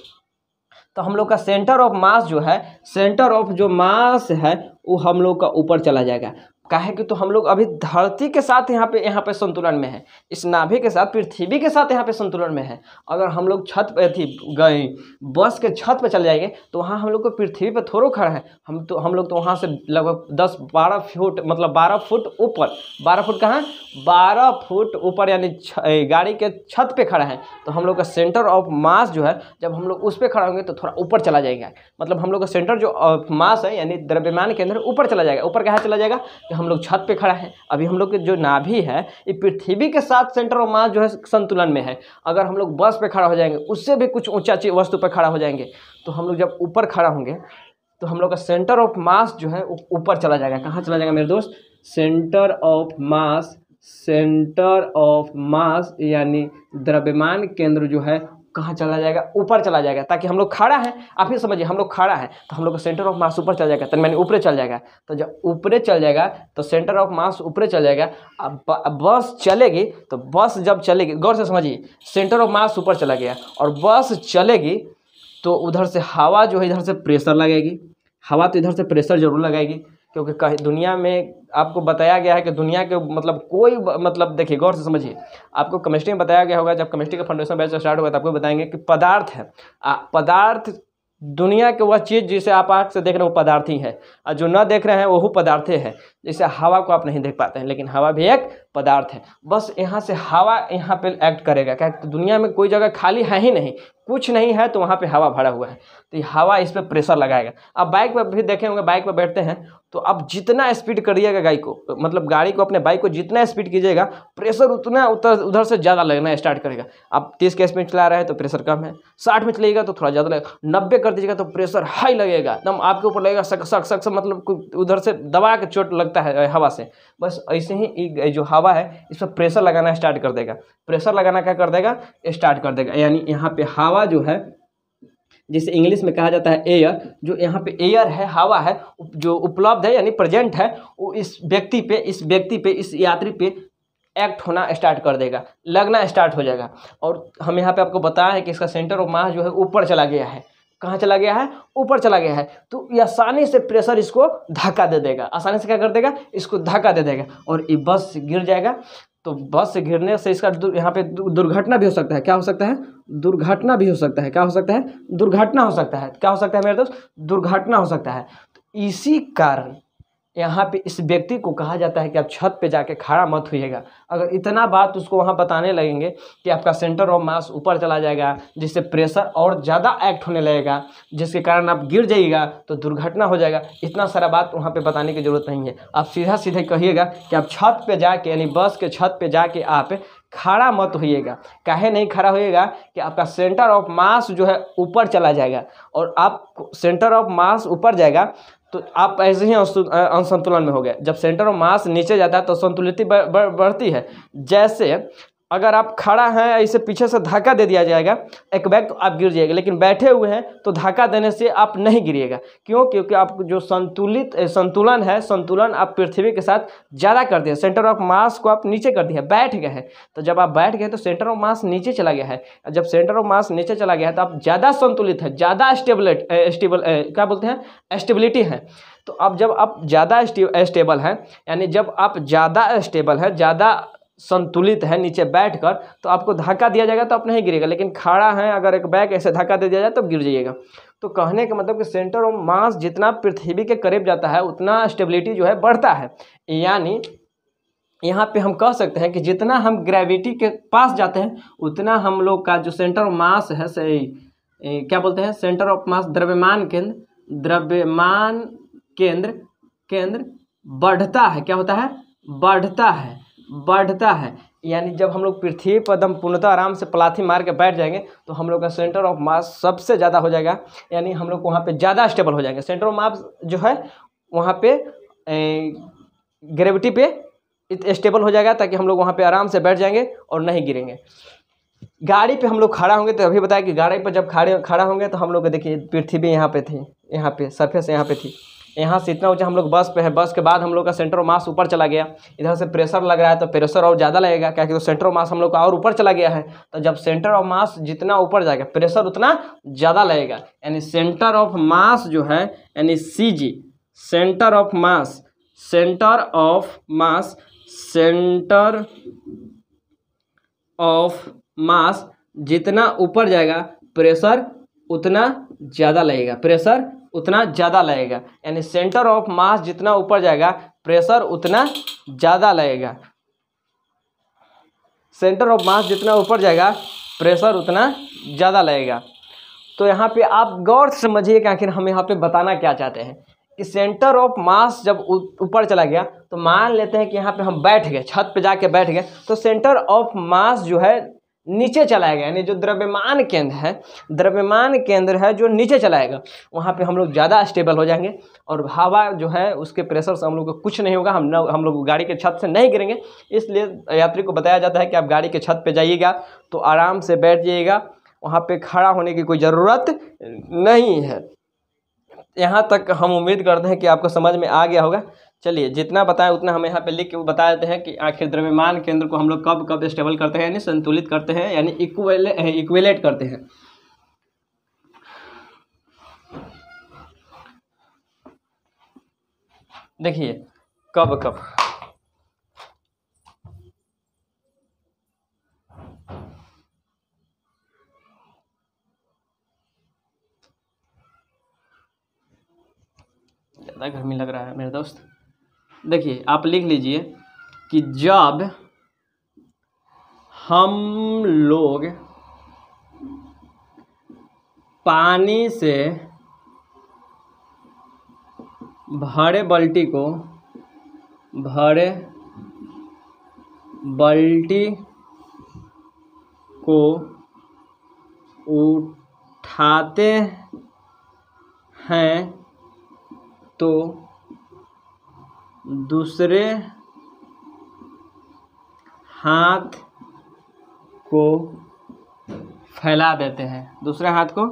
तो हम लोग का सेंटर ऑफ मास जो है, सेंटर ऑफ जो मास है वो हम लोग का ऊपर चला जाएगा। काहे कि तो हम लोग अभी धरती के साथ यहाँ पे संतुलन में है, इस नाभि के साथ, पृथ्वी के साथ यहाँ पे संतुलन में है। अगर हम लोग छत पे गए, बस के छत पे चले जाएंगे तो वहाँ हम लोग को पृथ्वी पे थोड़ा खड़ा है, हम लोग तो वहाँ से लगभग 10-12 फुट, मतलब 12 फुट ऊपर, 12 फुट कहाँ, 12 फुट ऊपर, यानी गाड़ी के छत पे खड़ा है। तो हम लोग का सेंटर ऑफ मास जो है, जब हम लोग उस पर खड़ा होंगे तो थोड़ा ऊपर चला जाएगा। मतलब हम लोग का सेंटर जो ऑफ मास है, यानी द्रव्यमान के अंदर ऊपर चला जाएगा। ऊपर कहाँ चला जाएगा? हम लोग छत पे खड़ा है। अभी हम लोग के जो नाभि है ये पृथ्वी के साथ सेंटर ऑफ मास जो है संतुलन में है। अगर हम लोग बस पे खड़ा हो जाएंगे, उससे भी कुछ ऊंचा वस्तु पर खड़ा हो जाएंगे, तो हम लोग जब ऊपर खड़ा होंगे तो हम लोग का सेंटर ऑफ मास जो है ऊपर चला जाएगा। कहाँ चला जाएगा मेरे दोस्त? Centre of mass, centre of mass यानी द्रव्यमान केंद्र जो है कहाँ चला जाएगा? ऊपर चला जाएगा। ताकि हम लोग खड़ा है, आप ही समझिए, हम लोग खड़ा है तो हम लोग का सेंटर ऑफ मास ऊपर चला जाएगा, तो मैंने ऊपर चल जाएगा। तो जब ऊपर चल जाएगा तो सेंटर ऑफ मास ऊपर चल जाएगा। अब बस चलेगी, तो बस जब चलेगी, गौर से समझिए, सेंटर ऑफ मास ऊपर चला गया और बस चलेगी तो उधर से हवा जो है इधर से प्रेशर लगेगी। हवा तो इधर से प्रेशर जरूर लगाएगी, क्योंकि दुनिया में आपको बताया गया है कि दुनिया के मतलब कोई, मतलब देखिए गौर से समझिए, आपको केमिस्ट्री में बताया गया होगा, जब केमिस्ट्री का फाउंडेशन बैच स्टार्ट होगा तो आपको बताएंगे कि पदार्थ है, पदार्थ दुनिया के वह चीज़ जिसे आप आँख से देख रहे हो वो पदार्थ ही है, और जो न देख रहे हैं वो पदार्थ है। जैसे हवा को आप नहीं देख पाते हैं, लेकिन हवा भी एक पदार्थ है। बस यहाँ से हवा यहाँ पे एक्ट करेगा, क्या दुनिया में कोई जगह खाली है ही नहीं, कुछ नहीं है, तो वहाँ पे हवा भरा हुआ है, तो ये हवा इस पर प्रेशर लगाएगा। अब बाइक पर भी देखे होंगे, बाइक पर बैठते हैं तो अब जितना स्पीड करिएगा गाड़ी को, मतलब गाड़ी को, अपने बाइक को जितना स्पीड कीजिएगा, प्रेशर उतना उधर से ज़्यादा लगना स्टार्ट करेगा। आप 30 के स्पीड चला रहे हैं तो प्रेशर कम है, 60 में चलेगा तो थोड़ा ज़्यादा लगेगा, 90 कर दीजिएगा तो प्रेशर हाई लगेगा, एकदम आपके ऊपर लगेगा सक सक सक, मतलब उधर से दबा के चोट लगता है हवा से। बस ऐसे ही जो हवा है इस पर प्रेशर लगाना स्टार्ट कर देगा। प्रेशर लगाना क्या कर देगा? स्टार्ट कर देगा। यानी यहाँ पे हवा जो है, जिसे इंग्लिश में कहा जाता है एयर, जो यहाँ पे एयर है, हवा है जो उपलब्ध है यानी प्रेजेंट है, वो इस व्यक्ति पे, इस यात्री पे एक्ट होना स्टार्ट कर देगा, लगना स्टार्ट हो जाएगा। और हम यहाँ पे आपको बताया है कि इसका सेंटर ऑफ मास जो है ऊपर चला गया है। कहाँ चला गया है? ऊपर चला गया है। तो ये आसानी से प्रेशर इसको धक्का दे देगा, आसानी से क्या कर देगा? इसको धक्का दे देगा और ये बस गिर जाएगा। तो बस से गिरने से इसका यहाँ पे दुर्घटना भी हो सकता है। क्या हो सकता है? दुर्घटना भी हो सकता है। क्या हो सकता है? दुर्घटना हो सकता है। क्या हो सकता है मेरे दोस्त? दुर्घटना हो सकता है। तो इसी कारण यहाँ पे इस व्यक्ति को कहा जाता है कि आप छत पे जाके खड़ा मत होइएगा। अगर इतना बात उसको वहाँ बताने लगेंगे कि आपका सेंटर ऑफ मास ऊपर चला जाएगा, जिससे प्रेशर और ज़्यादा एक्ट होने लगेगा, जिसके कारण आप गिर जाइएगा तो दुर्घटना हो जाएगा, इतना सारा बात वहाँ पे बताने की ज़रूरत नहीं है। आप सीधा सीधे कहिएगा कि आप छत पे जाके, यानी बस के छत पे जाके आप खड़ा मत होइएगा। काहे नहीं खड़ा होइएगा? कि आपका सेंटर ऑफ मास जो है ऊपर चला जाएगा, और आप सेंटर ऑफ मास ऊपर जाएगा तो आप ऐसे ही असंतुलन में हो गए। जब सेंटर ऑफ मास नीचे जाता है तो संतुलित बढ़ती है। जैसे अगर आप खड़ा हैं, ऐसे पीछे से धक्का दे दिया जाएगा एक बैग, तो आप गिर जाएगा, लेकिन बैठे हुए हैं तो धक्का देने से आप नहीं गिरिएगा। क्यों? क्योंकि आप जो संतुलन है, संतुलन आप पृथ्वी के साथ ज़्यादा कर दिए, सेंटर ऑफ मास को आप नीचे कर दिए, बैठ गए हैं। तो जब आप बैठ गए तो सेंटर ऑफ मास नीचे चला गया है। जब सेंटर ऑफ मास नीचे चला गया है तो आप ज़्यादा संतुलित है, ज़्यादा क्या बोलते हैं, स्टेबिलिटी है। तो अब जब आप ज़्यादा स्टेबल हैं, यानी जब आप ज़्यादा स्टेबल हैं, ज़्यादा संतुलित है नीचे बैठकर, तो आपको धक्का दिया जाएगा तो आप नहीं गिरेगा, लेकिन खड़ा है अगर एक बैग ऐसे धक्का दे दिया जाए तो गिर जाइएगा। तो कहने का मतलब कि सेंटर ऑफ मास जितना पृथ्वी के करीब जाता है उतना स्टेबिलिटी जो है बढ़ता है। यानी यहाँ पे हम कह सकते हैं कि जितना हम ग्रेविटी के पास जाते हैं उतना हम लोग का जो सेंटर ऑफ मास है क्या बोलते हैं, सेंटर ऑफ मास, द्रव्यमान केंद्र बढ़ता है। क्या होता है? बढ़ता है। यानी जब हम लोग पृथ्वी पर एकदम पूर्णतः आराम से पलाथी मार के बैठ जाएंगे तो हम लोग का सेंटर ऑफ मास सबसे ज़्यादा हो जाएगा, यानी हम लोग वहाँ पे ज़्यादा स्टेबल हो जाएंगे। सेंटर ऑफ मास जो है वहाँ पे ग्रेविटी पे स्टेबल हो जाएगा, ताकि हम लोग वहाँ पे आराम से बैठ जाएंगे और नहीं गिरेंगे। गाड़ी पे हम लोग खड़ा होंगे, तो अभी बताया कि गाड़ी पे जब खड़ा होंगे तो हम लोग देखिए पृथ्वी यहाँ पे थी, यहाँ पे सरफेस यहाँ पे थी, यहाँ से इतना ऊंचा हम लोग बस पे है, बस के बाद हम लोग का सेंटर ऑफ मास ऊपर चला गया, इधर से प्रेशर लग रहा है तो प्रेशर और ज़्यादा लगेगा, क्या कि तो सेंटर ऑफ मास हम लोग का और ऊपर चला गया है। तो जब सेंटर ऑफ मास जितना ऊपर जाएगा प्रेशर उतना ज़्यादा लगेगा, यानी सेंटर ऑफ मास जो है यानी CG, सेंटर ऑफ मास जितना ऊपर जाएगा प्रेशर उतना ज़्यादा लगेगा, यानी सेंटर ऑफ मास जितना ऊपर जाएगा प्रेशर उतना ज़्यादा लगेगा, सेंटर ऑफ मास जितना ऊपर जाएगा प्रेशर उतना ज़्यादा लगेगा। तो यहाँ पे आप गौर से समझिए कि आखिर हम यहाँ पे बताना क्या चाहते हैं कि सेंटर ऑफ मास जब ऊपर चला गया तो मान लेते हैं कि यहाँ पे हम बैठ गए, छत पे जाके बैठ गए, तो सेंटर ऑफ मास जो है नीचे चला गया, यानी जो द्रव्यमान केंद्र है जो नीचे चलाएगा, वहाँ पे हम लोग ज़्यादा स्टेबल हो जाएंगे और हवा जो है उसके प्रेशर से हम लोग को कुछ नहीं होगा, हम लोग गाड़ी के छत से नहीं गिरेंगे। इसलिए यात्री को बताया जाता है कि आप गाड़ी के छत पे जाइएगा तो आराम से बैठ जाइएगा, वहाँ पे खड़ा होने की कोई ज़रूरत नहीं है। यहाँ तक हम उम्मीद करते हैं कि आपको समझ में आ गया होगा। चलिए जितना बताएं उतना हम यहाँ पे लिख के बता देते हैं कि आखिर द्रव्यमान केंद्र को हम लोग कब कब स्टेबल करते हैं, यानी संतुलित करते हैं, यानी इक्विलेट करते हैं। देखिए कब कब ज़्यादा गर्मी लग रहा है मेरे दोस्त। देखिए आप लिख लीजिए कि जब हम लोग पानी से भरे बाल्टी को उठाते हैं तो दूसरे हाथ को फैला देते हैं, दूसरे हाथ को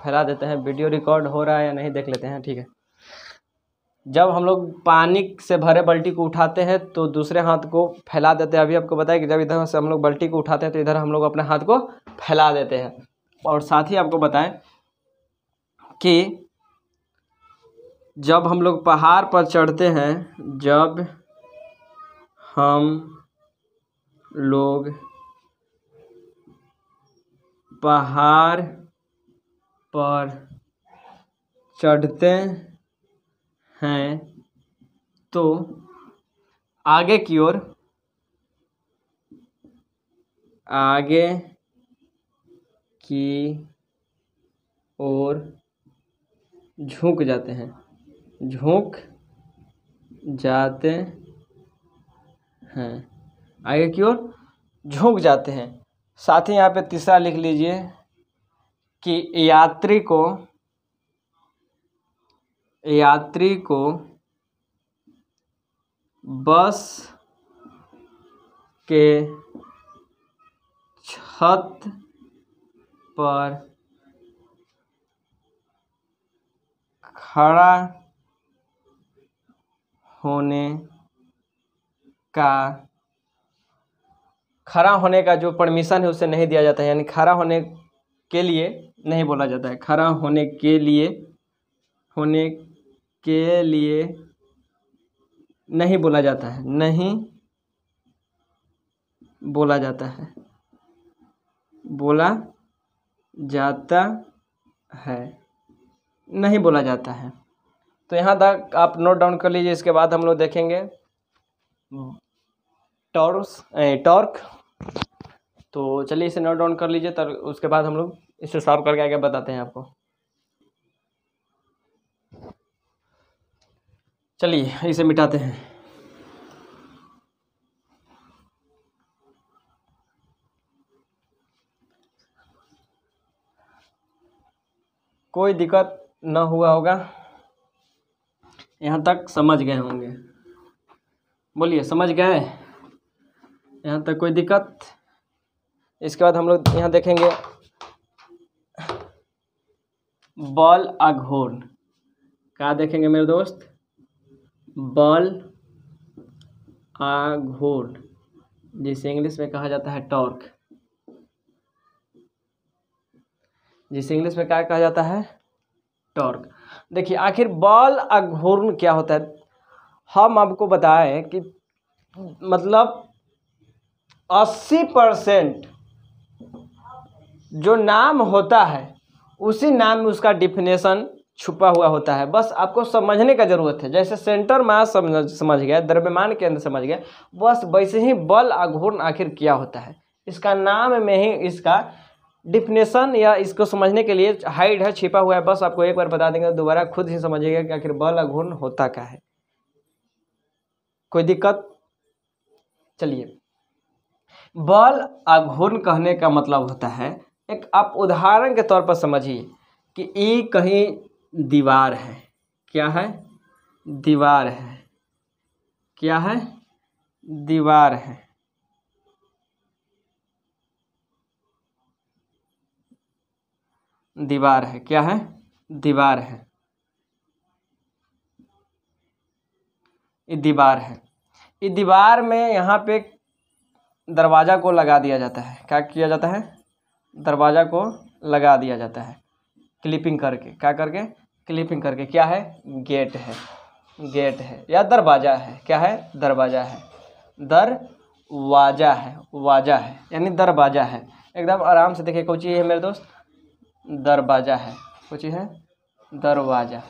फैला देते हैं। वीडियो रिकॉर्ड हो रहा है या नहीं देख लेते हैं, ठीक है। जब हम लोग पानी से भरे बाल्टी को उठाते हैं तो दूसरे हाथ को फैला देते हैं। अभी आपको बताया कि जब इधर से हम लोग बाल्टी को उठाते हैं तो इधर हम लोग अपने हाथ को फैला देते हैं। और साथ ही आपको बताएं कि जब हम लोग पहाड़ पर चढ़ते हैं, जब हम लोग पहाड़ पर चढ़ते हैं तो आगे की ओर झुक जाते हैं, आगे की ओर झुक जाते हैं। साथ ही यहाँ पे तीसरा लिख लीजिए कि यात्री को बस के छत पर खड़ा होने का जो परमिशन है उसे नहीं दिया जाता है, यानी खड़ा होने के लिए नहीं बोला जाता है, खड़ा होने के लिए होने के लिए नहीं बोला जाता है, नहीं बोला जाता है, बोला जाता है, नहीं बोला जाता है। तो यहाँ तक आप नोट डाउन कर लीजिए। इसके बाद हम लोग देखेंगे टॉर्क। तो चलिए इसे नोट डाउन कर लीजिए, तब उसके बाद हम लोग इसे सॉल्व करके आगे बताते हैं आपको। चलिए इसे मिटाते हैं। कोई दिक्कत न हुआ होगा, यहाँ तक समझ गए होंगे। बोलिए समझ गए, यहाँ तक कोई दिक्कत? इसके बाद हम लोग यहाँ देखेंगे बल आघूर्ण। क्या देखेंगे मेरे दोस्त? बल आघूर्ण, जिसे इंग्लिश में कहा जाता है टॉर्क, जिसे इंग्लिश में क्या कहा जाता है? टॉर्क। देखिए आखिर बल आघूर्ण क्या होता है। हम आपको बताएं कि मतलब 80% जो नाम होता है उसी नाम में उसका डिफिनेशन छुपा हुआ होता है। बस आपको समझने का ज़रूरत है। जैसे सेंटर मास समझ गया, द्रव्यमान केंद्र समझ गया, बस वैसे ही बल आघूर्ण आखिर क्या होता है, इसका नाम में ही इसका डिफिनेशन या इसको समझने के लिए हाइड है, छिपा हुआ है। बस आपको एक बार बता देंगे, दोबारा खुद ही समझिएगा कि आखिर बल आघूर्ण होता क्या है। कोई दिक्कत? चलिए, बल आघूर्ण कहने का मतलब होता है, एक आप उदाहरण के तौर पर समझिए कि ये कहीं दीवार है। क्या है? दीवार है। क्या है? दीवार है। दीवार है। क्या है? दीवार है। ये दीवार है। ये दीवार में यहाँ पे दरवाज़ा को लगा दिया जाता है। क्या किया जाता है? दरवाज़ा को लगा दिया जाता है क्लिपिंग करके। क्या करके? क्लिपिंग करके। क्या है? गेट है। गेट है या दरवाज़ा है। क्या है? दरवाज़ा है। दरवाज़ा है, वाजा है, यानी दरवाज़ा है। एकदम आराम से देखिए, कौन चीज़ है मेरे दोस्त? दरवाज़ा है। कौन चीज़ है? दरवाज़ा।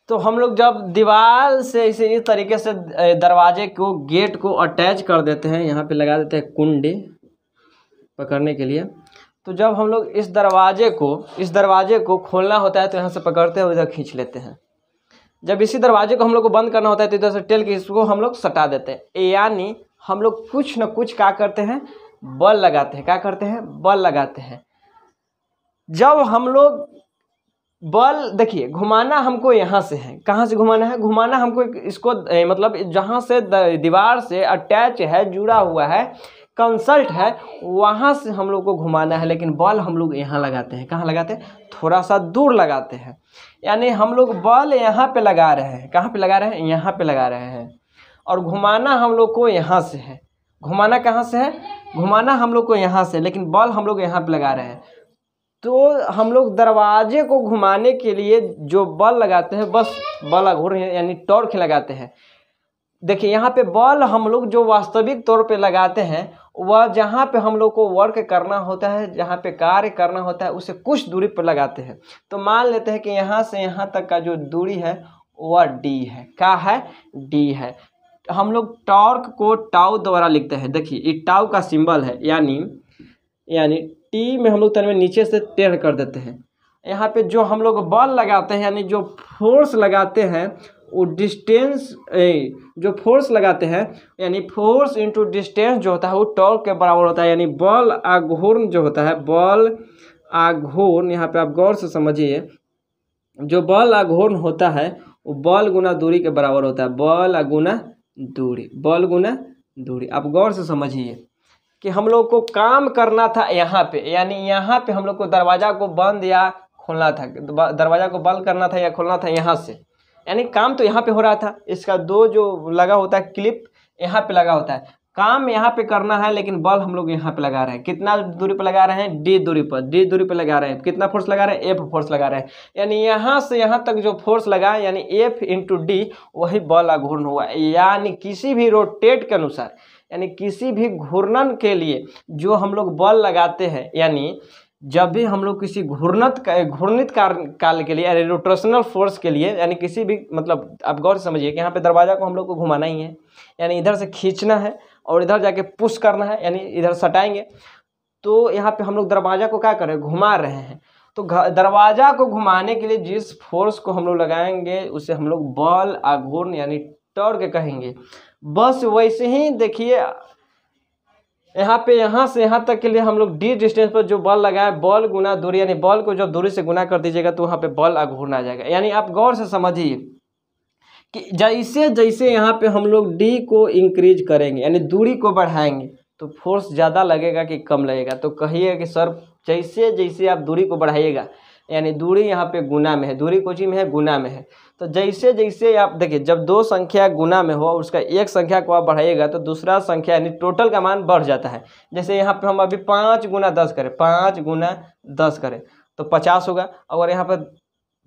तो हम लोग जब दीवार से इस तरीके से दरवाजे को, गेट को अटैच कर देते हैं, यहाँ पे लगा देते हैं कुंडी पकड़ने के लिए। तो जब हम लोग इस दरवाजे को खोलना होता है तो यहाँ से पकड़ते हैं, इधर खींच लेते हैं। जब इसी दरवाजे को हम लोग को बंद करना होता है तो इधर से टेल के इसको हम लोग सटा देते हैं। यानी हम लोग कुछ न कुछ क्या करते हैं? बल लगाते हैं। क्या करते हैं? बल लगाते हैं। जब हम लोग बल, देखिए घुमाना हमको यहाँ से है। कहाँ से घुमाना है? घुमाना हमको इसको मतलब जहाँ से दीवार से अटैच है, जुड़ा हुआ है, कंसल्ट है, वहाँ से हम लोग को घुमाना है। लेकिन बल हम लोग यहाँ लगाते हैं। कहाँ लगाते हैं? थोड़ा सा दूर लगाते हैं। यानी हम लोग बल यहाँ पे लगा रहे हैं। कहाँ पे लगा रहे हैं? यहाँ पे लगा रहे हैं। और घुमाना हम लोग को यहाँ से है। घुमाना कहाँ से है? घुमाना हम लोग को यहाँ से, लेकिन बल हम लोग यहाँ पे लगा रहे हैं। तो हम लोग दरवाजे को घुमाने के लिए जो बल लगाते हैं, बस बल आघूर्ण यानी टॉर्क लगाते हैं। देखिए यहाँ पे बल हम लोग जो वास्तविक तौर पे लगाते हैं, वह जहाँ पे हम लोग को वर्क करना होता है, जहाँ पे कार्य करना होता है, उसे कुछ दूरी पर लगाते हैं। तो मान लेते हैं कि यहाँ से यहाँ तक का जो दूरी है वह डी है। क्या है? डी है। हम लोग टॉर्क को टाउ द्वारा लिखते हैं। देखिए ये टाउ का सिंबल है, यानी टी में हम लोग तन में नीचे से टेढ़ कर देते हैं। यहाँ पे जो हम लोग बल लगाते हैं, यानी जो फोर्स लगाते हैं, वो डिस्टेंस, जो फोर्स लगाते हैं यानी फोर्स इंटू डिस्टेंस जो होता है वो टॉर्क के बराबर होता है। यानी बल आघूर्ण जो होता है, बल आघूर्ण, यहाँ पे आप गौर से समझिए, जो बल आघूर्ण होता है वो बल गुना दूरी के बराबर होता है। बल गुना दूरी, बल गुना दूरी। आप गौर से समझिए कि हम लोग को काम करना था यहाँ पे, यानी यहाँ पे हम लोग को दरवाज़ा को बंद या खोलना था, दरवाज़ा को बंद करना था या खोलना था यहाँ से। यानी काम तो यहाँ पे हो रहा था। इसका दो जो लगा होता है क्लिप, यहाँ पे लगा होता है। काम यहाँ पे करना है लेकिन बल हम लोग यहाँ पे लगा रहे हैं। कितना दूरी पे लगा रहे हैं? डी दूरी पर, डी दूरी पे लगा रहे हैं। कितना फोर्स लगा रहे हैं? एफ फोर्स लगा रहे हैं। यानी यहाँ से यहाँ तक जो फोर्स लगा यानी एफ इंटू डी वही बल आघूर्ण हुआ। यानी किसी भी रोटेट के अनुसार यानी किसी भी घूर्णन के लिए जो हम लोग बल लगाते हैं, यानी जब भी हम लोग किसी घूर्णित काल के लिए यानी रोटेशनल फोर्स के लिए, यानी किसी भी मतलब आप गौर से समझिए कि यहाँ पे दरवाजा को हम लोग को घुमाना ही है, यानी इधर से खींचना है और इधर जाके पुश करना है, यानी इधर सटाएंगे तो यहाँ पे हम लोग दरवाजा को क्या कर रहे हैं? घुमा रहे हैं। तो दरवाजा को घुमाने के लिए जिस फोर्स को हम लोग लगाएंगे उसे हम लोग बल आघूर्ण यानी टॉर्क कहेंगे। बस वैसे ही देखिए यहाँ पे यहाँ से यहाँ तक के लिए हम लोग डी डिस्टेंस पर जो बल लगाए, बल गुना दूरी, यानी बल को जब दूरी से गुना कर दीजिएगा तो वहाँ पे बल आघूर्ण आ जाएगा। यानी आप गौर से समझिए कि जैसे जैसे यहाँ पे हम लोग डी को इंक्रीज करेंगे यानी दूरी को बढ़ाएंगे तो फोर्स ज़्यादा लगेगा कि कम लगेगा? तो कहिए कि सर जैसे जैसे आप दूरी को बढ़ाइएगा, यानी दूरी यहाँ पे गुना में है, दूरी कोची में है? गुना में है। तो जैसे जैसे आप देखिए जब दो संख्या गुना में हो उसका एक संख्या को आप बढ़ाइएगा तो दूसरा संख्या यानी टोटल का मान बढ़ जाता है। जैसे यहाँ पे हम अभी 5 गुना 10 करें, 5 गुना 10 करें तो 50 होगा। अगर यहाँ पर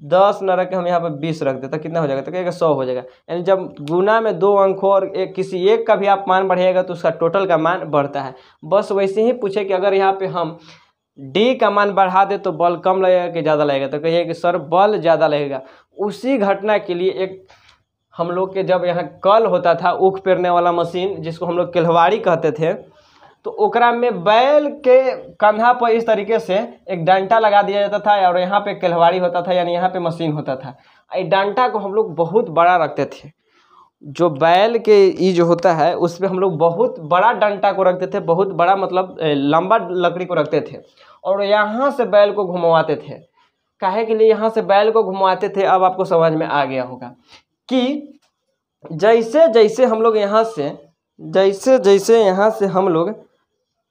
10 न रख के हम यहाँ पर 20 रख दें तो कितना हो जाएगा? तो कहेगा 100 हो जाएगा। यानी जब गुना में 2 अंक हो और किसी एक का भी आप मान बढ़ाइएगा तो उसका टोटल का मान बढ़ता है। बस वैसे ही पूछे कि अगर यहाँ पे हम डी का मान बढ़ा दे तो बल कम लगेगा कि ज़्यादा लगेगा? तो कहिए कि सर बल ज़्यादा लगेगा। उसी घटना के लिए एक हम लोग के जब यहाँ कल होता था ऊख पेरने वाला मशीन जिसको हम लोग केल्हवाड़ी कहते थे, तो ओकरा में बैल के कंधा पर इस तरीके से एक डंटा लगा दिया जाता था और यहाँ पे केल्हवाड़ी होता था यानी यहाँ पे मशीन होता था। इस डंटा को हम लोग बहुत बड़ा रखते थे। जो बैल के ये जो होता है उस पर हम लोग बहुत बड़ा डंटा को रखते थे, बहुत बड़ा मतलब लंबा लकड़ी को रखते थे और यहाँ से बैल को घुमवाते थे। काहे के लिए यहाँ से बैल को घुमवाते थे? अब आपको समझ में आ गया होगा कि जैसे जैसे हम लोग यहाँ से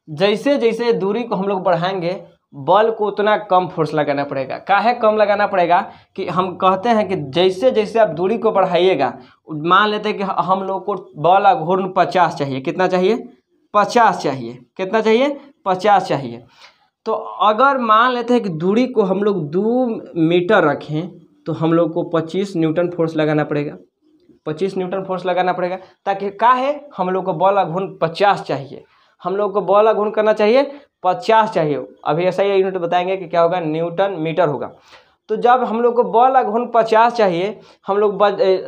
जैसे जैसे दूरी को हम लोग बढ़ाएंगे बल को उतना कम फोर्स लगाना पड़ेगा। काहे कम लगाना पड़ेगा? कि हम कहते हैं कि जैसे जैसे आप दूरी को बढ़ाइएगा, मान लेते हैं कि हम लोग को बल आघूर्ण 50 चाहिए। कितना चाहिए? 50 चाहिए। कितना चाहिए? 50 चाहिए। तो अगर मान लेते हैं कि दूरी को हम लोग 2 मीटर रखें तो हम लोग को 25 न्यूटन फोर्स लगाना पड़ेगा। 25 न्यूटन फोर्स लगाना पड़ेगा ताकि काहे हम लोग को बल आघूर्ण 50 चाहिए। हम लोग को बल आघूर्ण करना चाहिए 50 चाहिए। अभी ऐसा ही यूनिट बताएंगे कि क्या होगा, न्यूटन मीटर होगा। तो जब हम लोग को बल आघूर्ण 50 चाहिए, हम लोग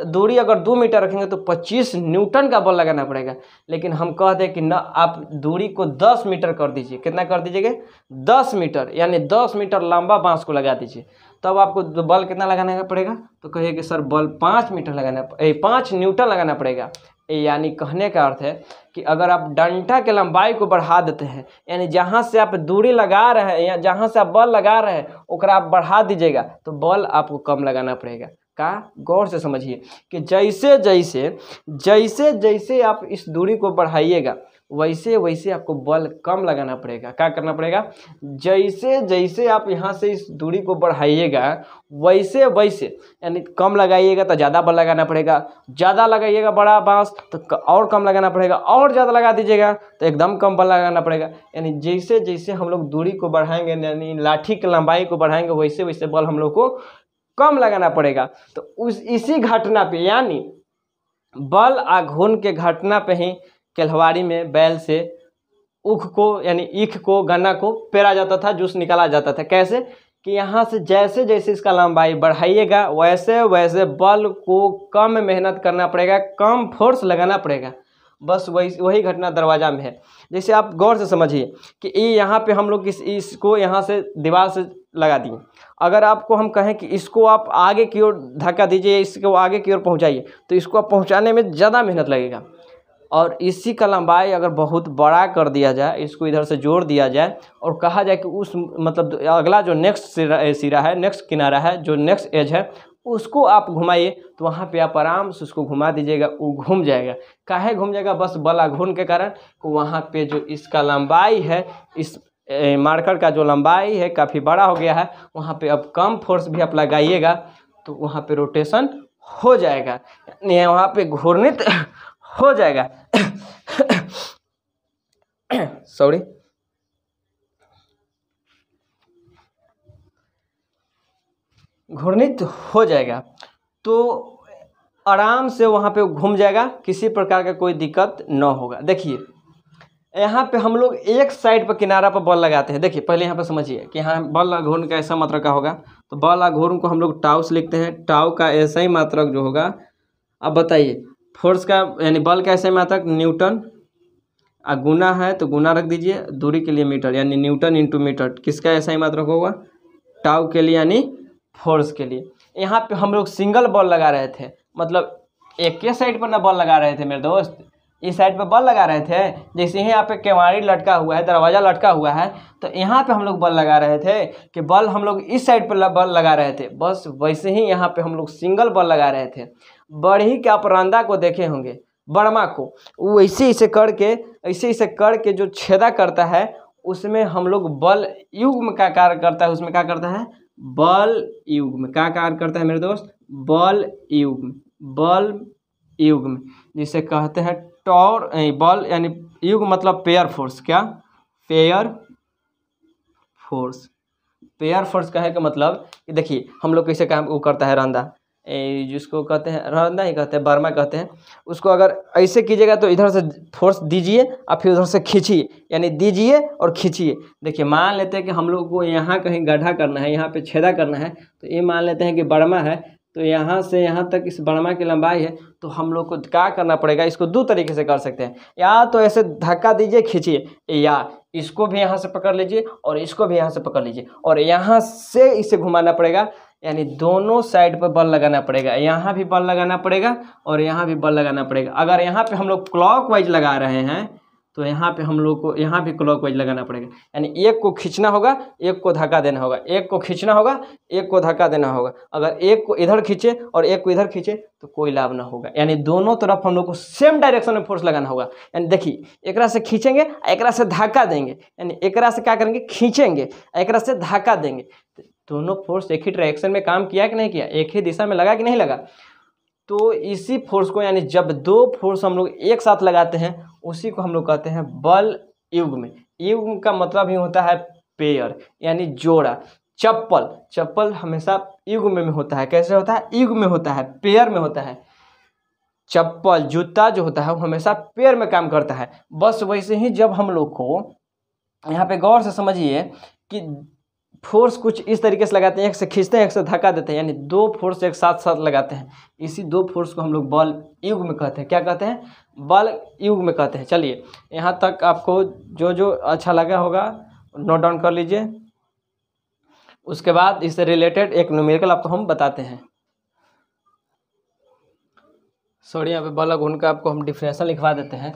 दूरी अगर 2 मीटर रखेंगे तो 25 न्यूटन का बल लगाना पड़ेगा। लेकिन हम कह दें कि ना, आप दूरी को 10 मीटर कर दीजिए। कितना कर दीजिएगा? 10 मीटर, यानी 10 मीटर लंबा बांस को लगा दीजिए। तब आपको बल कितना लगाना पड़ेगा? तो कहिए कि सर बल 5 न्यूटन लगाना पड़ेगा। यानी कहने का अर्थ है कि अगर आप डंटा के लंबाई को बढ़ा देते हैं, यानी जहाँ से आप दूरी लगा रहे हैं या जहाँ से आप बल लगा रहे हैं ओकरा आप बढ़ा दीजिएगा तो बल आपको कम लगाना पड़ेगा। का गौर से समझिए कि जैसे जैसे आप इस दूरी को बढ़ाइएगा वैसे वैसे आपको बल कम लगाना पड़ेगा। क्या करना पड़ेगा? जैसे जैसे आप यहाँ से इस दूरी को बढ़ाइएगा वैसे वैसे, यानी कम लगाइएगा तो ज़्यादा बल लगाना पड़ेगा, ज़्यादा लगाइएगा बड़ा बांस तो और कम लगाना पड़ेगा, और ज़्यादा लगा दीजिएगा तो एकदम कम बल लगाना पड़ेगा। यानी जैसे जैसे हम लोग दूरी को बढ़ाएंगे यानी लाठी की लंबाई को बढ़ाएंगे वैसे वैसे बल हम लोग को कम लगाना पड़ेगा। तो इसी घटना पे यानी बल आघूर्ण के घटना पे ही केल्हवाड़ी में बैल से ऊख को यानी ईख को गन्ना को पेरा जाता था, जूस निकाला जाता था। कैसे? कि यहाँ से जैसे जैसे इसका लंबाई बढ़ाइएगा वैसे वैसे बल को कम मेहनत करना पड़ेगा, कम फोर्स लगाना पड़ेगा। बस वही घटना दरवाजा में है। जैसे आप गौर से समझिए कि ये यहाँ पे हम लोग इसको यहाँ से दीवार से लगा दिए। अगर आपको हम कहें कि इसको आप आगे की ओर धक्का दीजिए, इसको आगे की ओर पहुँचाइए, तो इसको आप पहुँचाने में ज़्यादा मेहनत लगेगा। और इसी का लंबाई अगर बहुत बड़ा कर दिया जाए, इसको इधर से जोड़ दिया जाए और कहा जाए कि उस मतलब अगला जो नेक्स्ट सिरा है, नेक्स्ट किनारा है, जो नेक्स्ट एज है उसको आप घुमाइए, तो वहाँ पे आप आराम से उसको घुमा दीजिएगा, वो घूम जाएगा। काहे घूम जाएगा? बस बल आघूर्ण के कारण। वहाँ पे जो इसका लंबाई है, इस मार्कर का जो लंबाई है काफ़ी बड़ा हो गया है, वहाँ पे अब कम फोर्स भी आप लगाइएगा तो वहाँ पे रोटेशन हो जाएगा, वहाँ पे घूर्णित हो जाएगा। सॉरी, घूर्णित हो जाएगा तो आराम से वहाँ पे घूम जाएगा, किसी प्रकार का कोई दिक्कत न होगा। देखिए यहाँ पे हम लोग एक साइड पर किनारा पर बल लगाते हैं। देखिए पहले यहाँ पे समझिए कि यहाँ बल घूर्ण का ऐसा मात्रक का होगा, तो बल घूर्ण को हम लोग टाउ से लिखते हैं। टाउ का ऐसा ही मात्रक जो होगा, अब बताइए फोर्स का यानी बल का ऐसा ही मात्रक न्यूटन, गुना है तो गुना रख दीजिए, दूरी के लिए मीटर यानी न्यूटन इंटू मीटर, किसका ऐसा ही मात्रक होगा, टाउ के लिए यानी फोर्स के लिए। यहाँ पे हम लोग सिंगल बल लगा रहे थे, मतलब एक ही साइड पर ना बल लगा रहे थे मेरे दोस्त, इस साइड पे बल लगा रहे थे। जैसे ही यहाँ पे केवाड़ी लटका हुआ है, दरवाज़ा लटका हुआ है, तो यहाँ पे हम लोग बल लगा रहे थे कि बल हम लोग इस साइड पर बल लगा रहे थे, बस वैसे ही यहाँ पे हम लोग सिंगल बल लगा रहे थे। बढ़ी के आप रंदा को देखे होंगे, बर्मा को, वो ऐसे ऐसे करके जो छेदा करता है उसमें हम लोग बल युग्म का कार्य करता है। उसमें क्या करता है, बल युग्म का कार्य करता है मेरे दोस्त, बल युग्म जिसे कहते हैं टॉर। बल यानी युग्म मतलब पेयर फोर्स, क्या पेयर फोर्स का है का मतलब कि देखिए हम लोग कैसे काम वो करता है रंदा, जिसको कहते हैं रंदा ही कहते हैं, बर्मा कहते हैं। उसको अगर ऐसे कीजिएगा तो इधर से फोर्स दीजिए और फिर उधर से खींचिए, यानी दीजिए और खींचिए। देखिए मान लेते हैं कि हम लोग को यहाँ कहीं गड्ढा करना है, यहाँ पे छेदा करना है, तो ये मान लेते हैं कि बर्मा है, तो यहाँ से यहाँ तक इस बर्मा की लंबाई है, तो हम लोग को क्या करना पड़ेगा, इसको दो तरीके से कर सकते हैं। या तो ऐसे धक्का दीजिए खींचिए, या इसको भी यहाँ से पकड़ लीजिए और इसको भी यहाँ से पकड़ लीजिए और यहाँ से इसे घुमाना पड़ेगा, यानी दोनों साइड पर बल लगाना पड़ेगा। यहाँ भी बल लगाना पड़ेगा और यहाँ भी बल लगाना पड़ेगा। अगर यहाँ पे हम लोग क्लॉकवाइज लगा रहे हैं तो यहाँ पे हम लोग को यहाँ भी क्लॉकवाइज लगाना पड़ेगा, यानी एक को खींचना होगा, एक को धक्का देना होगा, एक को खींचना होगा, एक को धक्का देना होगा। अगर एक को इधर खींचे और एक को इधर खींचे तो कोई लाभ ना होगा, यानी दोनों तरफ हम लोग को सेम डायरेक्शन में फोर्स लगाना होगा। यानी देखिए एकरा से खींचेंगे, एकरा से धक्का देंगे, यानी एकरा से क्या करेंगे, खींचेंगे, एकरा से धक्का देंगे, दोनों फोर्स एक ही डायरेक्शन में काम किया कि नहीं किया, एक ही दिशा में लगा कि नहीं लगा। तो इसी फोर्स को, यानी जब दो फोर्स हम लोग एक साथ लगाते हैं उसी को हम लोग कहते हैं बल युग्म। युग्म का मतलब ही होता है पेयर, यानी जोड़ा। चप्पल हमेशा युग्म में होता है। कैसे होता है, युग्म में होता है, पेयर में होता है। चप्पल जूता जो होता है वो हमेशा पेयर में काम करता है। बस वैसे ही जब हम लोग को यहाँ पे गौर से समझिए कि फोर्स कुछ इस तरीके से लगाते हैं, एक से खींचते हैं, एक से धक्का देते हैं, यानी दो फोर्स एक साथ साथ लगाते हैं। इसी दो फोर्स को हम लोग बल युग्म कहते हैं। क्या कहते हैं, बल युग्म कहते हैं। चलिए यहाँ तक आपको जो जो अच्छा लगा होगा नोट डाउन कर लीजिए। उसके बाद इससे रिलेटेड एक न्यूमेरिकल आपको हम बताते हैं। सॉरी, यहाँ पे बल घूर्ण का आपको हम डिफरेंशियल लिखवा देते हैं।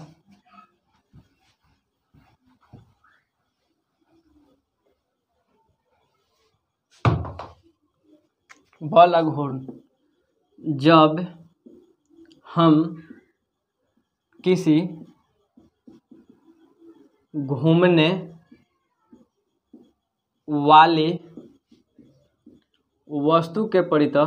बल घूर्ण, जब हम किसी घूमने वाली वस्तु के परितः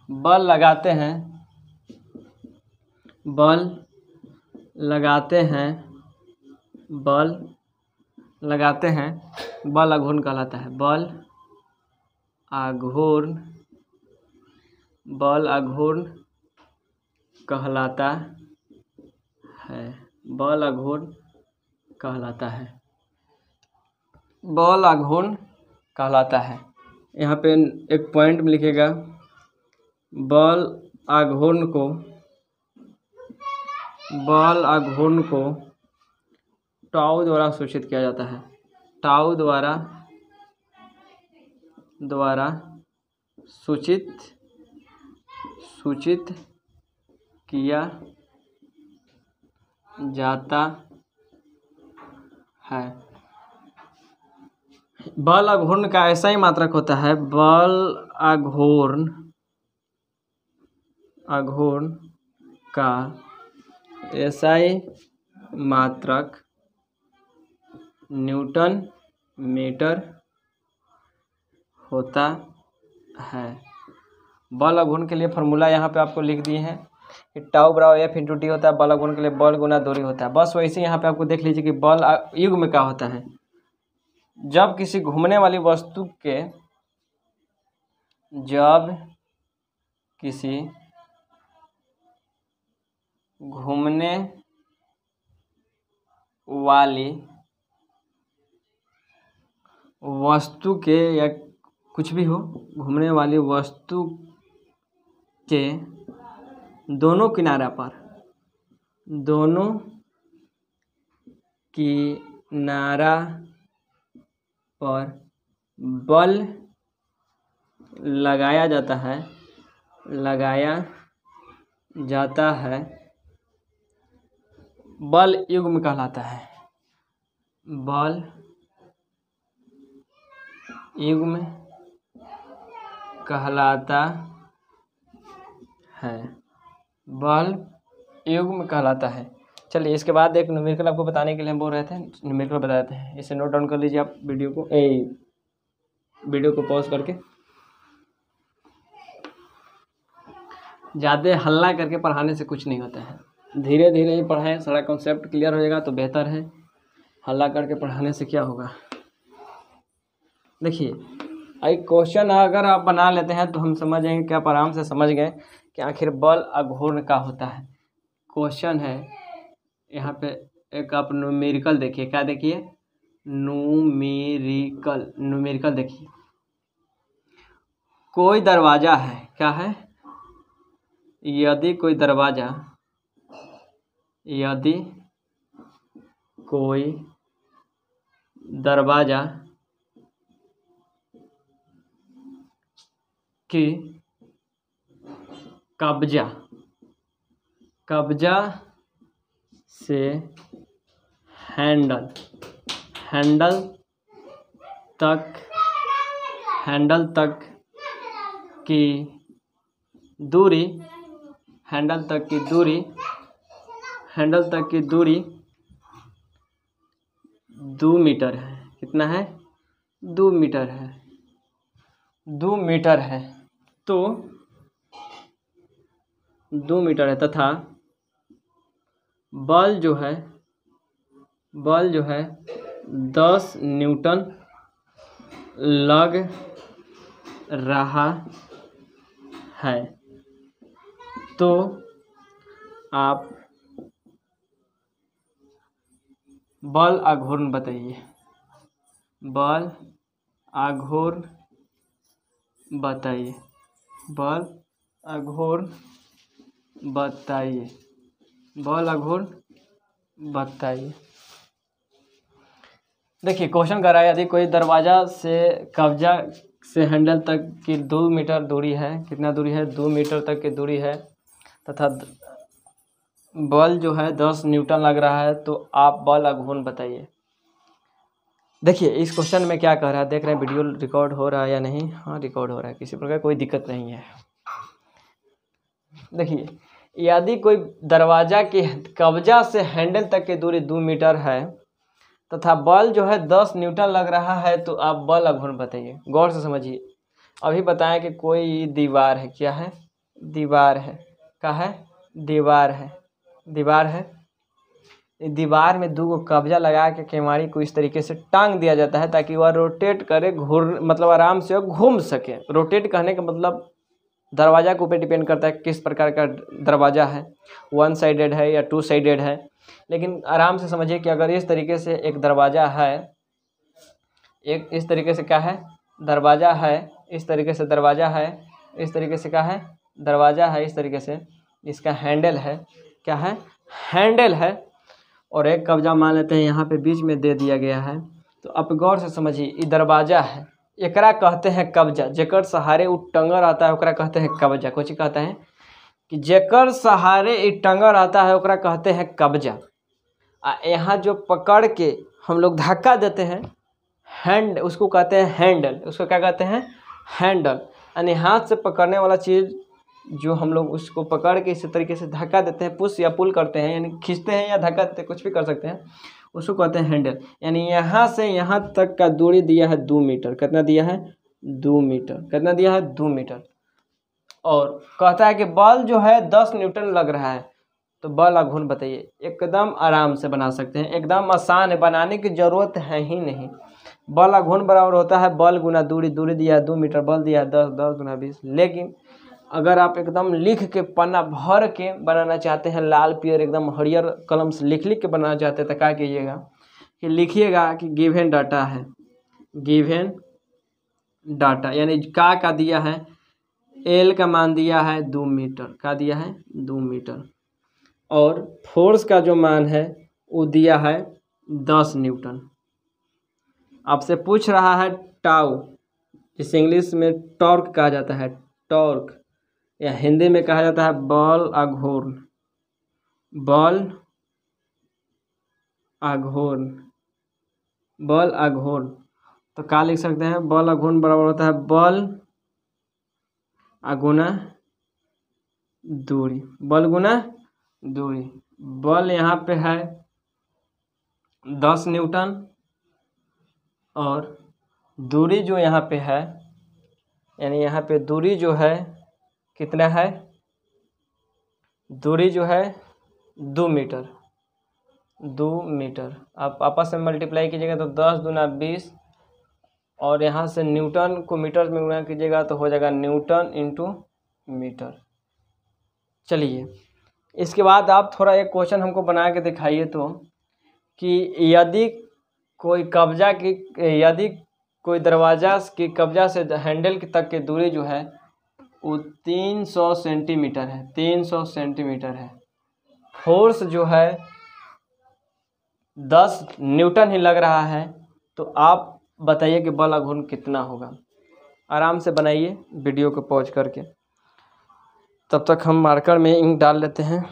बल लगाते हैं, बल अघूर्ण कहलाता है। बल अघूर्ण कहलाता है। बल अघूर्ण कहलाता है। यहाँ पे एक पॉइंट में लिखेगा, बल अघूर्ण को टाउ द्वारा सूचित किया जाता है। टाउ द्वारा सूचित किया जाता है। बल अघूर्ण का ऐसा ही मात्रक होता है। बल अघूर्ण का ऐसा ही मात्रक न्यूटन मीटर होता है। बल और घूर्ण के लिए फार्मूला यहाँ पे आपको लिख दिए हैं कि टाउ बराबर एफ इंटू टी होता है। बल और घूर्ण के लिए बल गुना दूरी होता है। बस वैसे यहाँ पे आपको देख लीजिए कि बल युग्म क्या होता है। जब किसी घूमने वाली वस्तु के जब किसी घूमने वाली वस्तु के या कुछ भी हो, घूमने वाली वस्तु के दोनों किनारा पर बल लगाया जाता है बल युग्म कहलाता है। बल युग्म कहलाता है। बल युग्म कहलाता है। चलिए इसके बाद एक न्यूमेरिकल आपको बताने के लिए हम बोल रहे थे, न्यूमेरिकल बताते हैं। इसे नोट डाउन कर लीजिए आप वीडियो को पॉज करके। ज़्यादा हल्ला करके पढ़ाने से कुछ नहीं होता है, धीरे धीरे ही पढ़ाएं, सारा कॉन्सेप्ट क्लियर हो जाएगा तो बेहतर है। हल्ला करके पढ़ाने से क्या होगा। देखिए एक क्वेश्चन अगर आप बना लेते हैं तो हम समझ जाएंगे कि आप आराम से समझ गए कि आखिर बल और घूर्ण का होता है। क्वेश्चन है यहाँ पे एक आप न्यूमेरिकल देखिए, क्या देखिए, न्यूमेरिकल देखिए। कोई दरवाज़ा है, क्या है, यदि कोई दरवाज़ा की कब्जा से हैंडल तक की दूरी 2 मीटर है। कितना है, 2 मीटर है। 2 मीटर है तो 2 मीटर है तथा बल जो है 10 न्यूटन लग रहा है। तो आप बल और घूर्ण बताइए। बल और घूर्ण बताइए। देखिए क्वेश्चन कर रहा है, यदि कोई दरवाज़ा से कब्जा से हैंडल तक की 2 मीटर दूरी है। कितना दूरी है, 2 मीटर तक की दूरी है तथा बल जो है 10 न्यूटन लग रहा है। तो आप बल और घूर्ण बताइए। देखिए इस क्वेश्चन में क्या कह रहा है, देख रहे हैं वीडियो रिकॉर्ड हो रहा है या नहीं। हाँ रिकॉर्ड हो रहा है, किसी प्रकार कोई दिक्कत नहीं है। देखिए यदि कोई दरवाज़ा की कब्जा से हैंडल तक की दूरी 2 मीटर है तथा बल जो है 10 न्यूटन लग रहा है तो आप बल और घूर्ण बताइए। गौर से समझिए। अभी बताएं कि कोई दीवार है, क्या है, दीवार है, क्या है, दीवार है। दीवार में 2 कब्जा लगा के केवाड़ी को इस तरीके से टांग दिया जाता है ताकि वह रोटेट करे, मतलब आराम से घूम सके। रोटेट कहने का मतलब दरवाज़ा के ऊपर डिपेंड करता है किस प्रकार का दरवाज़ा है, 1 साइडेड है या 2 साइडेड है। लेकिन आराम से समझिए कि अगर इस तरीके से एक दरवाज़ा है, एक इस तरीके से क्या है, दरवाज़ा है, इस तरीके से दरवाज़ा है, इस तरीके से क्या है, दरवाज़ा है, इस तरीके से इसका हैंडल है, क्या है, हैंडल है। और एक कब्जा मान लेते हैं यहाँ पे बीच में दे दिया गया है। तो आप गौर से समझिए, ये दरवाज़ा है, एकरा कहते हैं कब्जा। जेकर सहारे उ टंगर आता है ओकरा कहते हैं कब्जा। कुछ कहते हैं कि जेकर सहारे इ टंगर आता है ओकरा कहते हैं कब्जा। यहाँ जो पकड़ के हम लोग धक्का देते हैं हैंड, उसको कहते हैं हैंडल। उसको क्या कहते हैं, हैंडल। यानी हाथ से पकड़ने वाला चीज़ जो हम लोग उसको पकड़ के इसी तरीके से धक्का देते हैं, पुश या पुल करते हैं, यानी खींचते हैं या धक्का देते हैं, कुछ भी कर सकते हैं, उसको कहते हैं हैंडल। यानी यहाँ से यहाँ तक का दूरी दिया है 2 मीटर। कितना दिया है, 2 मीटर। कितना दिया है, 2 मीटर। और कहता है कि बल जो है 10 न्यूटन लग रहा है, तो बल आघूर्ण बताइए। एकदम आराम से बना सकते हैं, एकदम आसान है, बनाने की ज़रूरत है ही नहीं। बल आघूर्ण बराबर होता है बल गुना दूरी, दूरी दिया 2 मीटर, बल दिया 10, 10 गुना 20। लेकिन अगर आप एकदम लिख के पन्ना भर के बनाना चाहते हैं, लाल पियर एकदम हरियर कलम से लिख के बनाना चाहते हैं, तो क्या कीजिएगा कि लिखिएगा कि गिवन डाटा है, गिवन डाटा यानी का दिया है, एल का मान दिया है 2 मीटर, का दिया है 2 मीटर, और फोर्स का जो मान है वो दिया है 10 न्यूटन। आपसे पूछ रहा है टाउ, जिसे इंग्लिश में टॉर्क कहा जाता है, टॉर्क, या हिंदी में कहा जाता है बल आघूर्ण, बल आघूर्ण, बल आघूर्ण। तो क्या लिख सकते हैं, बल आघूर्ण बराबर होता है बल गुना दूरी, बल गुना दूरी। बल यहाँ पे है 10 न्यूटन, और दूरी जो यहाँ पे है, यानी यहाँ पे दूरी जो है कितना है, दूरी जो है 2 मीटर, 2 मीटर। आप आपस में मल्टीप्लाई कीजिएगा तो 10 दूना 20, और यहाँ से न्यूटन को मीटर में गुणा कीजिएगा तो हो जाएगा न्यूटन इंटू मीटर। चलिए, इसके बाद आप थोड़ा एक क्वेश्चन हमको बना के दिखाइए तो, कि यदि कोई कब्जा की, यदि कोई दरवाजा की कब्जा से हैंडल तक की दूरी जो है वो 300 सेंटीमीटर है, 300 सेंटीमीटर है, फोर्स जो है 10 न्यूटन ही लग रहा है, तो आप बताइए कि बल आघूर्ण कितना होगा। आराम से बनाइए वीडियो को पॉज करके, तब तक हम मार्कर में इंक डाल लेते हैं।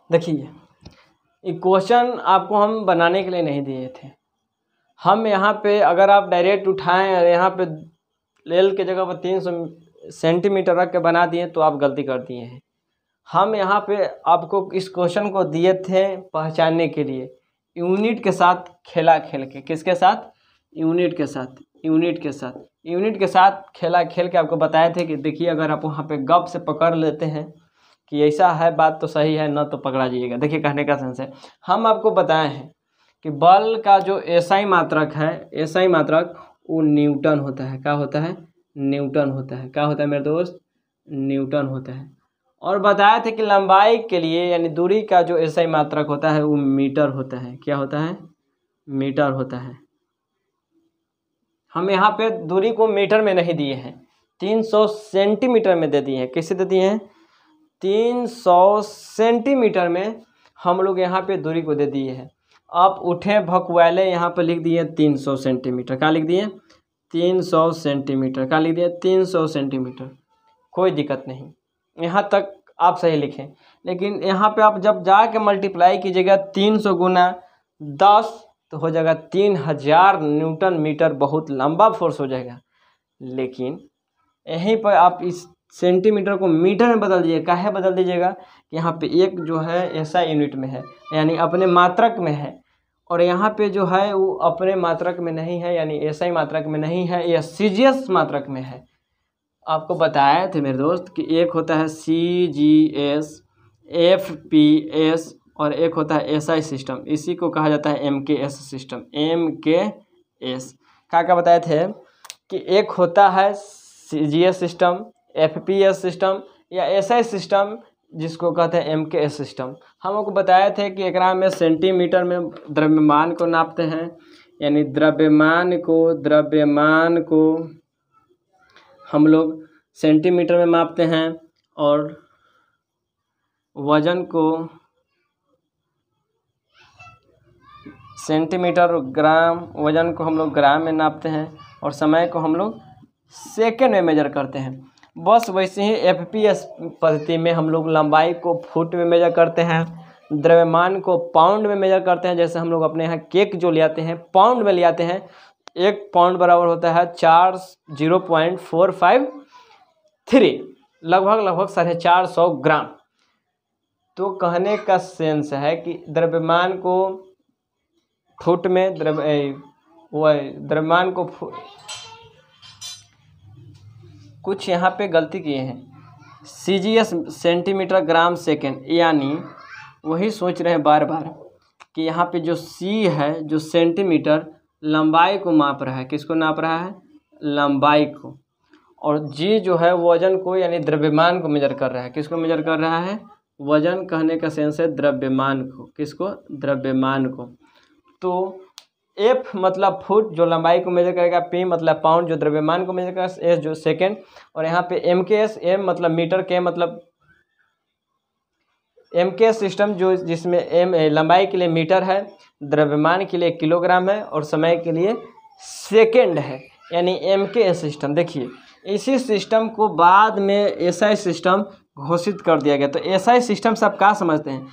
देखिए, ये क्वेश्चन आपको हम बनाने के लिए नहीं दिए थे। हम यहाँ पे अगर आप डायरेक्ट उठाएं और यहाँ पे एल के जगह पर 300 सेंटीमीटर रख के बना दिए तो आप गलती कर दिए हैं। हम यहाँ पे आपको इस क्वेश्चन को दिए थे पहचानने के लिए, यूनिट के साथ खेला खेल के। किसके साथ, यूनिट के साथ, यूनिट के साथ, यूनिट के साथ खेला खेल के आपको बताए थे कि देखिए अगर आप वहाँ पे गप से पकड़ लेते हैं कि ऐसा है बात तो सही है, ना तो पकड़ा जाइएगा। देखिए कहने का सेंस है, हम आपको बताए हैं कि बल का जो एसआई मात्रक है, एसआई मात्रक वो न्यूटन होता है। क्या होता है, न्यूटन होता है। क्या होता है मेरे दोस्त, न्यूटन होता है। और बताया थे कि लंबाई के लिए यानी दूरी का जो एसआई मात्रक होता है वो मीटर होता है। क्या होता है, मीटर होता है। हम यहाँ पे दूरी को मीटर में नहीं दिए हैं, 300 सेंटीमीटर में दे दिए हैं। कैसे दे दिए हैं, 300 सेंटीमीटर में हम लोग यहाँ पे दूरी को दे दिए हैं। आप उठे भकवाले यहाँ पे लिख दिए 300 सेंटीमीटर। क्या लिख दिए, 300 सेंटीमीटर। क्या लिख दिए, 300 सेंटीमीटर। कोई दिक्कत नहीं, यहाँ तक आप सही लिखें। लेकिन यहाँ पे आप जब जाके मल्टीप्लाई कीजिएगा 300 गुना 10 तो हो जाएगा 3000 न्यूटन मीटर। बहुत लंबा फोर्स हो जाएगा। लेकिन यहीं पर आप इस सेंटीमीटर को मीटर में बदल दीजिए। काहे बदल दीजिएगा कि यहाँ पे एक जो है ऐसा यूनिट में है, यानी अपने मात्रक में है, और यहाँ पे जो है वो अपने मात्रक में नहीं है, यानी ऐसा ही मात्रक में नहीं है, यह सीजीएस मात्रक में है। आपको बताए थे मेरे दोस्त कि एक होता है CGS, FPS और एक होता है SI सिस्टम। इसी को कहा जाता है MKS सिस्टम। MKS क्या बताए थे कि एक होता है CGS सिस्टम, FPS सिस्टम या SI सिस्टम, जिसको कहते हैं MKS सिस्टम। हम लोग को बताए थे कि एकरा में सेंटीमीटर में द्रव्यमान को नापते हैं, यानी द्रव्यमान को हम लोग सेंटीमीटर में मापते हैं, और वजन को सेंटीमीटर, ग्राम, वजन को हम लोग ग्राम में नापते हैं और समय को हम लोग सेकेंड में मेजर करते हैं। बस वैसे ही FPS पद्धति में हम लोग लंबाई को फुट में मेजर करते हैं, द्रव्यमान को पाउंड में मेजर करते हैं। जैसे हम लोग अपने यहाँ केक जो ले आते हैं पाउंड में ले आते हैं, 1 पाउंड बराबर होता है 0.453, लगभग 450 ग्राम। तो कहने का सेंस है कि द्रव्यमान को फुट में, द्रव्यमान को कुछ यहाँ पे गलती किए हैं, CGS सेंटीमीटर ग्राम सेकेंड, यानी वही सोच रहे हैं बार बार कि यहाँ पे जो C है जो सेंटीमीटर लंबाई को माप रहा है, किसको नाप रहा है? लंबाई को। और G जो है वजन को यानी द्रव्यमान को मेजर कर रहा है, किसको मेजर कर रहा है? वजन कहने का सेंस है द्रव्यमान को, किसको? द्रव्यमान को। तो F मतलब फुट जो लंबाई को मेजर करेगा, P मतलब पाउंड जो द्रव्यमान को मेजर करेगा, S जो सेकेंड, और यहाँ पे MKS, M मतलब मीटर, K मतलब MKS सिस्टम जो जिसमें M लंबाई के लिए मीटर है, द्रव्यमान के लिए किलोग्राम है और समय के लिए सेकेंड है, यानी MKS सिस्टम। देखिए इसी सिस्टम को बाद में SI सिस्टम घोषित कर दिया गया। तो SI सिस्टम सब क्या समझते हैं?